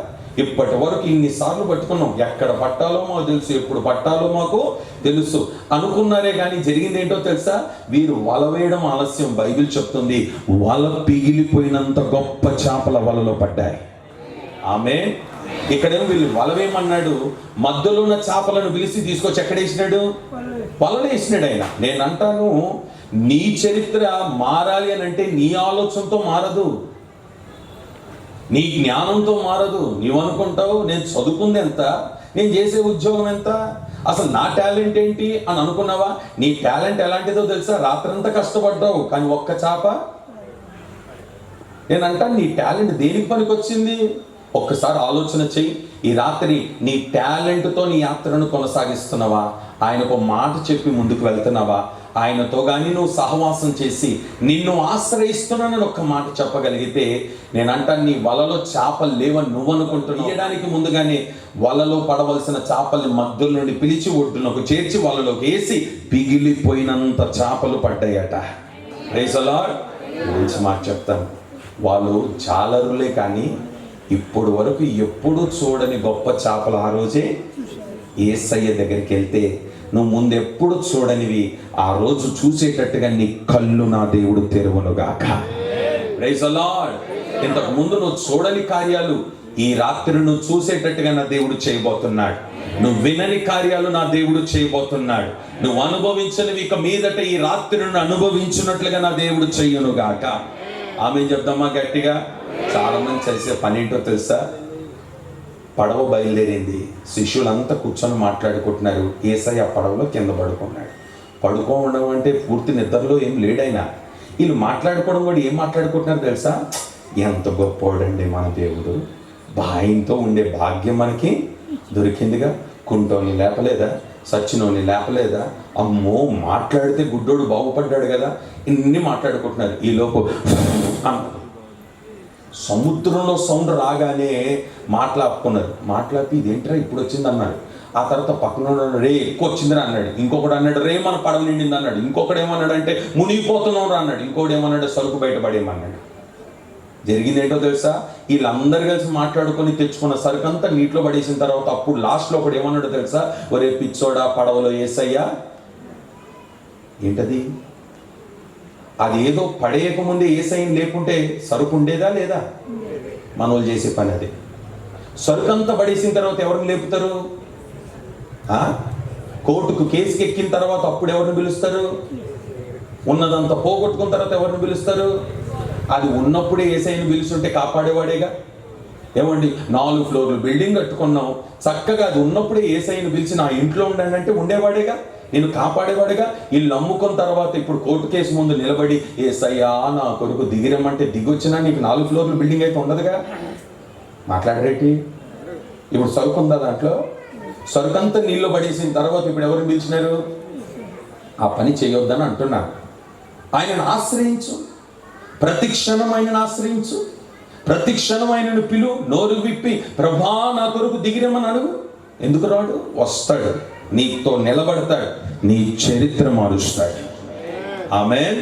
ఇప్పటి వరకు ఇన్నిసార్లు పట్టుకున్నాం, ఎక్కడ పట్టాలో మాకు తెలుసు, ఎప్పుడు పట్టాలో మాకు తెలుసు అనుకున్నారే. కానీ జరిగింది ఏంటో తెలుసా? వీరు వల వేయడం ఆలస్యం. బైబిల్ చెప్తుంది వల పిగిలిపోయినంత గొప్ప చేపల వలలో పడ్డాయి. ఆమేన్. ఇక్కడేమో వీళ్ళు వలవేమన్నాడు, మధ్యలో ఉన్న చేపలను పిలిచి తీసుకొచ్చి ఎక్కడేసినాడు? వలలో వేసినాడు ఆయన. నేను అంటాను, నీ చరిత్ర మారాలి అని అంటే నీ ఆలోచనతో మారదు, నీ జ్ఞానంతో మారదు. నీవు అనుకుంటావు నేను చదువుకుంది ఎంత, నేను చేసే ఉద్యోగం ఎంత, అసలు నా టాలెంట్ ఏంటి అని అనుకున్నావా? నీ టాలెంట్ ఎలాంటిదో తెలుసా? రాత్రంతా కష్టపడ్డావు కానీ ఒక్క చేప. నేను అంటాను, నీ టాలెంట్ దేనికి పనికి వచ్చింది? ఒక్కసారి ఆలోచన చెయ్యి. ఈ రాత్రి నీ టాలెంట్తో నీ యాత్రను కొనసాగిస్తున్నావా? ఆయనకు మాట చెప్పి ముందుకు వెళ్తున్నావా? ఆయనతో కానీ నువ్వు సహవాసం చేసి నిన్ను ఆశ్రయిస్తున్నానని ఒక్క మాట చెప్పగలిగితే నేను అంటాను, నీ వలలో చేపలు లేవని నువ్వు అనుకుంటున్నావు. తీయడానికి ముందుగానే వలలో పడవలసిన చేపల్ని మధ్యలో నుండి పిలిచి ఒడ్డునకు చేర్చి వలలోకి వేసి పిగిలిపోయినంత చేపలు పడ్డాయట. Praise the lord. మంచి మాట చెప్తాను, వాళ్ళు జాలరులే కానీ ఇప్పుడు వరకు ఎప్పుడు చూడని గొప్ప చేపలు ఆ రోజే యేసయ్య దగ్గరికి వెళ్తే నువ్వు ముందెప్పుడు చూడనివి ఆ రోజు చూసేటట్టుగా నీ కళ్ళు నా దేవుడు తెరువునుగాక. Praise the lord. ఇంతకు ముందు నువ్వు చూడని కార్యాలు ఈ రాత్రి నువ్వు చూసేటట్టుగా నా దేవుడు చేయబోతున్నాడు. నువ్వు వినని కార్యాలు నా దేవుడు చేయబోతున్నాడు. నువ్వు అనుభవించనివి ఇక మీదట ఈ రాత్రి నువ్వు అనుభవించినట్లుగా నా దేవుడు చెయ్యునుగాక. ఆమె చెప్దామా గట్టిగా. చాలా మంది చేసే పని ఏంటో తెలుసా? పడవ బయలుదేరింది, శిష్యులంతా కూర్చొని మాట్లాడుకుంటున్నారు. యేసయ్య ఆ పడవలో కింద పడుకున్నాడు. పడుకోవడం అంటే పూర్తి నిద్రలో ఏం లేడైనా. వీళ్ళు మాట్లాడుకోవడం కూడా ఏం మాట్లాడుకుంటున్నారు తెలుసా? ఎంత గొప్పోడండి మన దేవుడు, ఆయనతో ఉండే భాగ్యం మనకి దొరికిందిగా. కుంటోని లేపలేదా, సచ్చినోని లేపలేదా, అమ్మో మాట్లాడితే గుడ్డోడు బాగుపడ్డాడు కదా, ఇన్ని మాట్లాడుకుంటున్నారు. ఈలోపు సముద్రంలో సౌండ్ రాగానే మాట్లాడుకున్నారు. మాట్లాడి ఇదేంట్రా ఇప్పుడు వచ్చింది అన్నాడు. ఆ తర్వాత పక్కన రే ఎక్కువ వచ్చిందిరా అన్నాడు. ఇంకొకడు అన్నాడు రే మన పడవ నిండింది అన్నాడు. ఇంకొకడు ఏమన్నాడు అంటే మునిగిపోతున్నాం రా అన్నాడు. ఇంకొకడు ఏమన్నాడు సరుకు బయటపడేమన్నాడు. జరిగింది ఏంటో తెలుసా? వీళ్ళందరూ కలిసి మాట్లాడుకొని తెచ్చుకున్న సరుకు అంతా నీటిలో పడేసిన తర్వాత అప్పుడు లాస్ట్లో ఒకడు ఏమన్నాడు తెలుసా? ఒరే పిచ్చోడా, పడవలో యేసయ్యా. ఏంటది? అది ఏదో పడేయకముందే యేసయ్యని లేకుంటే సరుకు ఉండేదా లేదా? మనోళ్ళు చేసే పని అది. సరుకు అంతా పడేసిన తర్వాత ఎవరిని లేపుతారు? కోర్టుకు కేసుకి ఎక్కిన తర్వాత అప్పుడు ఎవరిని పిలుస్తారు? ఉన్నదంతా పోగొట్టుకున్న తర్వాత ఎవరిని పిలుస్తారు? అది ఉన్నప్పుడే యేసయ్యని పిలుస్తుంటే కాపాడేవాడేగా. ఏమండి 4 ఫ్లోర్లు బిల్డింగ్ కట్టుకున్నావు, చక్కగా అది ఉన్నప్పుడే యేసయ్యని పిలిచి నా ఇంట్లో ఉండండి అంటే ఉండేవాడేగా, నేను కాపాడేవాడుగా. వీళ్ళు నమ్ముకున్న తర్వాత ఇప్పుడు కోర్టు కేసు ముందు నిలబడి యేసయ్యా నా కొడుకు దిగిరమ్మంటే దిగొచ్చినా నీకు 4 ఫ్లోర్లు బిల్డింగ్ అయితే ఉండదుగా. మాట్లాడరేటి? ఇప్పుడు సరుకు ఉందా దాంట్లో? సరుకంతా నీళ్ళు పడేసిన తర్వాత ఇప్పుడు ఎవరిని పిలిచినారు? ఆ పని చేయొద్దని అంటున్నాను. ఆయనను ఆశ్రయించు, ప్రతి క్షణం ఆయనను ఆశ్రయించు, ప్రతి క్షణం ఆయనను పిలు, నోరు విప్పి ప్రభా నా కొరకు దిగిరమ్మని అడుగు. ఎందుకు రాడు? వస్తాడు, నీతో నిలబడతాడు, నీ చరిత్ర మారుస్తాడు. ఆమేన్.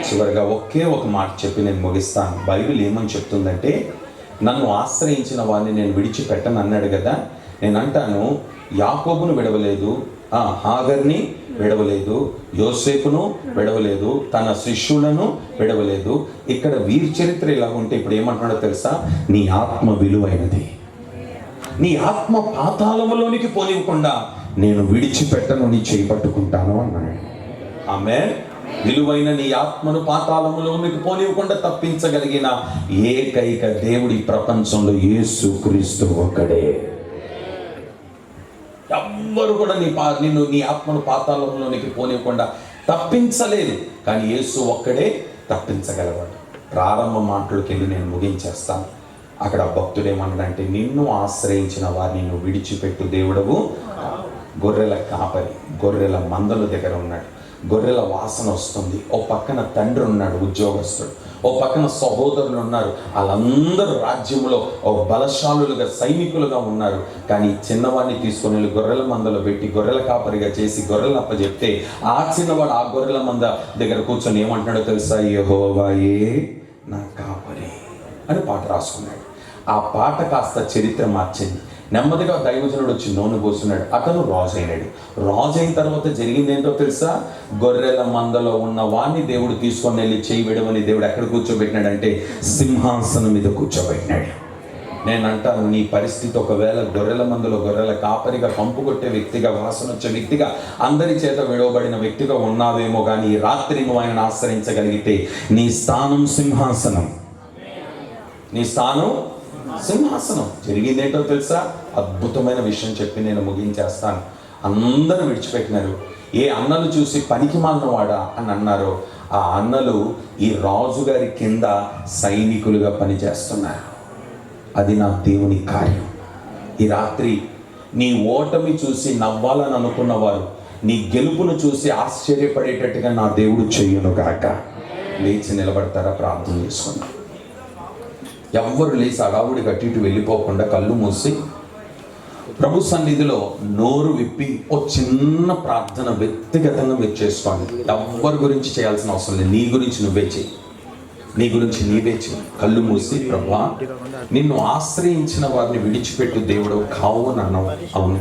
చివరిగా ఒకే ఒక మాట చెప్పి నేను ముగిస్తాను. బైబిల్ ఏమని చెప్తుందంటే, నన్ను ఆశ్రయించిన వారిని నేను విడిచిపెట్టను అన్నాడు కదా. నేను అంటాను, యాకోబును విడవలేదు, హాగర్ని విడవలేదు, యోసేపును విడవలేదు, తన శిష్యులను విడవలేదు. ఇక్కడ వీరి చరిత్ర ఇలా ఉంటే ఇప్పుడు ఏమంటున్నాడో తెలుసా? నీ ఆత్మ విలువైనది, నీ ఆత్మ పాతాళములోనికి పోనివ్వకుండా నేను విడిచిపెట్టను, నీ చేయి పట్టుకుంటాను అన్నాడు. ఆమేన్. విలువైన నీ ఆత్మను పాతాళములోనికి పోనివ్వకుండా తప్పించగలిగిన ఏకైక దేవుడి ప్రపంచంలో యేసుక్రీస్తు ఒక్కడే. ఎవ్వరు కూడా నిన్ను నీ ఆత్మను పాతాళంలోనికి పోనివ్వకుండా తప్పించలేదు, కానీ యేసు ఒక్కడే తప్పించగలవాడు. ప్రారంభ మాటలకు వెళ్ళి నేను ముగించేస్తాను. అక్కడ భక్తుడు ఏమన్నాడంటే, నిన్ను ఆశ్రయించిన వారిని నువ్వు విడిచిపెట్టు దేవుడవు. గొర్రెల కాపరి గొర్రెల మందల దగ్గర ఉన్నాడు. గొర్రెల వాసన వస్తుంది. ఓ పక్కన తండ్రి ఉన్నాడు ఉద్యోగస్తుడు, ఓ పక్కన సహోదరులు ఉన్నారు. వాళ్ళందరూ రాజ్యంలో ఓ బలశాలులుగా సైనికులుగా ఉన్నారు. కానీ చిన్నవాడిని తీసుకొని వెళ్ళి గొర్రెల మందలో పెట్టి గొర్రెల కాపరిగా చేసి గొర్రెలను అప్పచెప్తే ఆ చిన్నవాడు ఆ గొర్రెల మంద దగ్గర కూర్చొని ఏమంటున్నాడో తెలుసా? యెహోవాయే నా కాపరి అని పాట రాసుకున్నాడు. ఆ పాట కాస్త చరిత్ర మార్చింది. నెమ్మదిగా దైవజనుడు వచ్చి నూనె పోస్తున్నాడు. అతను రాజు అయినాడు. రాజు అయిన తర్వాత జరిగింది ఏంటో తెలుసా? గొర్రెల మందలో ఉన్న వాడిని దేవుడు తీసుకొని వెళ్ళి చేయి విడవని దేవుడు ఎక్కడ కూర్చోబెట్టినాడంటే సింహాసనం మీద కూర్చోబెట్టినాడు. నేను అంటాను, నీ పరిస్థితి ఒకవేళ గొర్రెల మందలో గొర్రెల కాపరిగా, కంపు కొట్టే వ్యక్తిగా, వాసన వచ్చే వ్యక్తిగా, అందరి చేత విడవబడిన వ్యక్తిగా ఉన్నావేమో, కానీ ఈ రాత్రి నువ్వు ఆయనను ఆశ్రయించగలిగితే నీ స్థానం సింహాసనం. నీ స్థానం సింహాసనం. జరిగిందేంటో తెలుసా? అద్భుతమైన విషయం చెప్పి నేను ముగించేస్తాను. అందరూ విడిచిపెట్టినారు. ఏ అన్నలు చూసి పనికి మాలినవాడా అని అన్నారో ఆ అన్నలు ఈ రాజుగారి కింద సైనికులుగా పనిచేస్తున్నారు. అది నా దేవుని కార్యం. ఈ రాత్రి నీ ఓటమి చూసి నవ్వాలని అనుకున్నవారు నీ గెలుపును చూసి ఆశ్చర్యపడేటట్టుగా నా దేవుడు చెయ్యును గాక. లేచి నిలబడతారా? ప్రార్థన చేసుకున్నాం. ఎవ్వరు లేచి అడావుడి అటు ఇటు వెళ్ళిపోకుండా కళ్ళు మూసి ప్రభు సన్నిధిలో నోరు విప్పి ఓ చిన్న ప్రార్థన వ్యక్తిగతంగా మీరు చేసుకోండి. ఎవ్వరి గురించి చేయాల్సిన అవసరం లేదు. నీ గురించి నువ్వే చేయి, నీ గురించి నీవే చేయి. కళ్ళు మూసి, ప్రభా నిన్ను ఆశ్రయించిన వారిని విడిచిపెట్టు దేవుడు కావు అన్నావు. అవును,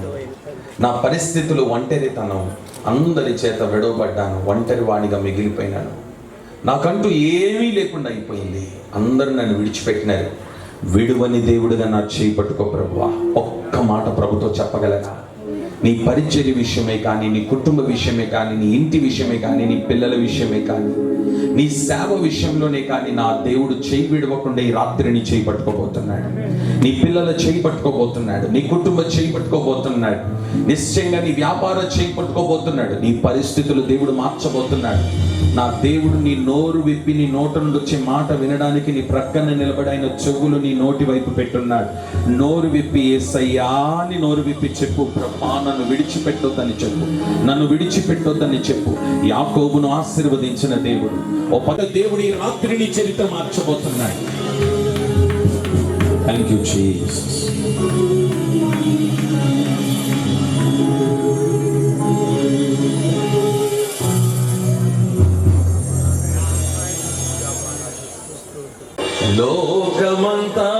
నా పరిస్థితులు ఒంటరితనం, అందరి చేత విడవబడ్డాను, ఒంటరి వాడిగా మిగిలిపోయినాను, నాకంటూ ఏమీ లేకుండా అయిపోయింది, అందరూ నన్ను విడిచిపెట్టినారు. విడువని దేవుడుగా నా చేయి పట్టుకో ప్రభువా. ఒక్క మాట ప్రభుతో చెప్పగలగా? నీ పరిచర్య విషయమే కానీ, నీ కుటుంబ విషయమే కానీ, నీ ఇంటి విషయమే కానీ, నీ పిల్లల విషయమే కానీ, నీ సేవ విషయంలోనే కానీ నా దేవుడు చేయి విడవకుండా ఈ రాత్రిని చేయి పట్టుకోబోతున్నాడు. నీ పిల్లల చేయి పట్టుకోబోతున్నాడు, నీ కుటుంబ చేయి పట్టుకోబోతున్నాడు, నిశ్చయంగా నీ వ్యాపార చేయి పట్టుకోబోతున్నాడు. నీ పరిస్థితులు దేవుడు మార్చబోతున్నాడు. నా దేవుడు నీ నోరు విప్పి నీ నోట నుండి వచ్చే మాట వినడానికి నీ ప్రక్కన నిలబడైన చెవులు నీ నోటి వైపు పెట్టున్నాడు. నోరు విప్పి యేసయ్యా అని నోరు విప్పి చెప్పు. ప్రభా నన్ను విడిచిపెట్టొద్దని చెప్పు, నన్ను విడిచిపెట్టొద్దని చెప్పు. యాకోబును ఆశీర్వదించిన దేవుడు, ఓ పద దేవుడు ఈ రాత్రిని చరిత్ర మార్చబోతున్నాడు. Thank you Jesus. లోకమంతా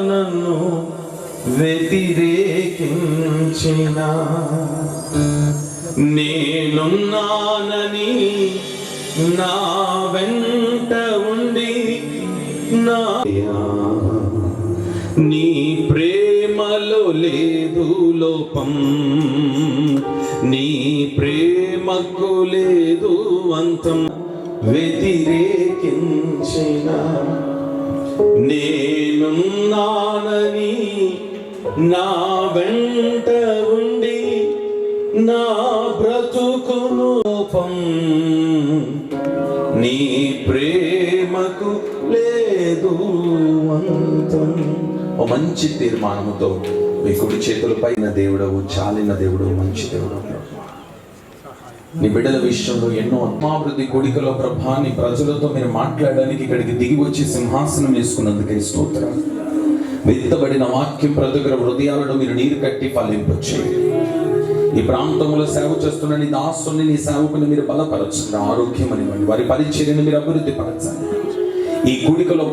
నన్ను వ్యతిరేకించిన నేనున్నానని నా వెంట ఉండి నా నీ ప్రేమలో లేదు లోపం, నీ ప్రేమకు లేదు అంతం. వ్యతిరేకించిన నేనున్నానని నా వెంట ఉండి నా బ్రతుకును లోపం, నీ ప్రేమకు లేదు అంతం. ఓ మంచి తీర్మానముతో మీ కుడి చేతుల పైన దేవుడవు, చాలిన దేవుడు, మంచి దేవుడు. నీ బిడ్డల విషయంలో ఎన్నో ఆత్మాభివృద్ధి కూడికలో ప్రభా నీ ప్రజలతో మీరు మాట్లాడడానికి ఇక్కడికి దిగి వచ్చి సింహాసనం వేసుకున్నందుకే స్తోత్రం. విత్తబడిన వాక్యం ప్రతి ఒక్కరి హృదయాలలో మీరు నీరు కట్టి ఫలింపచేయండి. ఈ ప్రాంతంలో సేవ చేస్తున్న నీ దాసుని, నీ సేవకుని మీరు బలపరచండి, ఆరోగ్యం అనివ్వండి, వారి పరిచర్యను మీరు అభివృద్ధి పరచండి. ఈ కూడికలో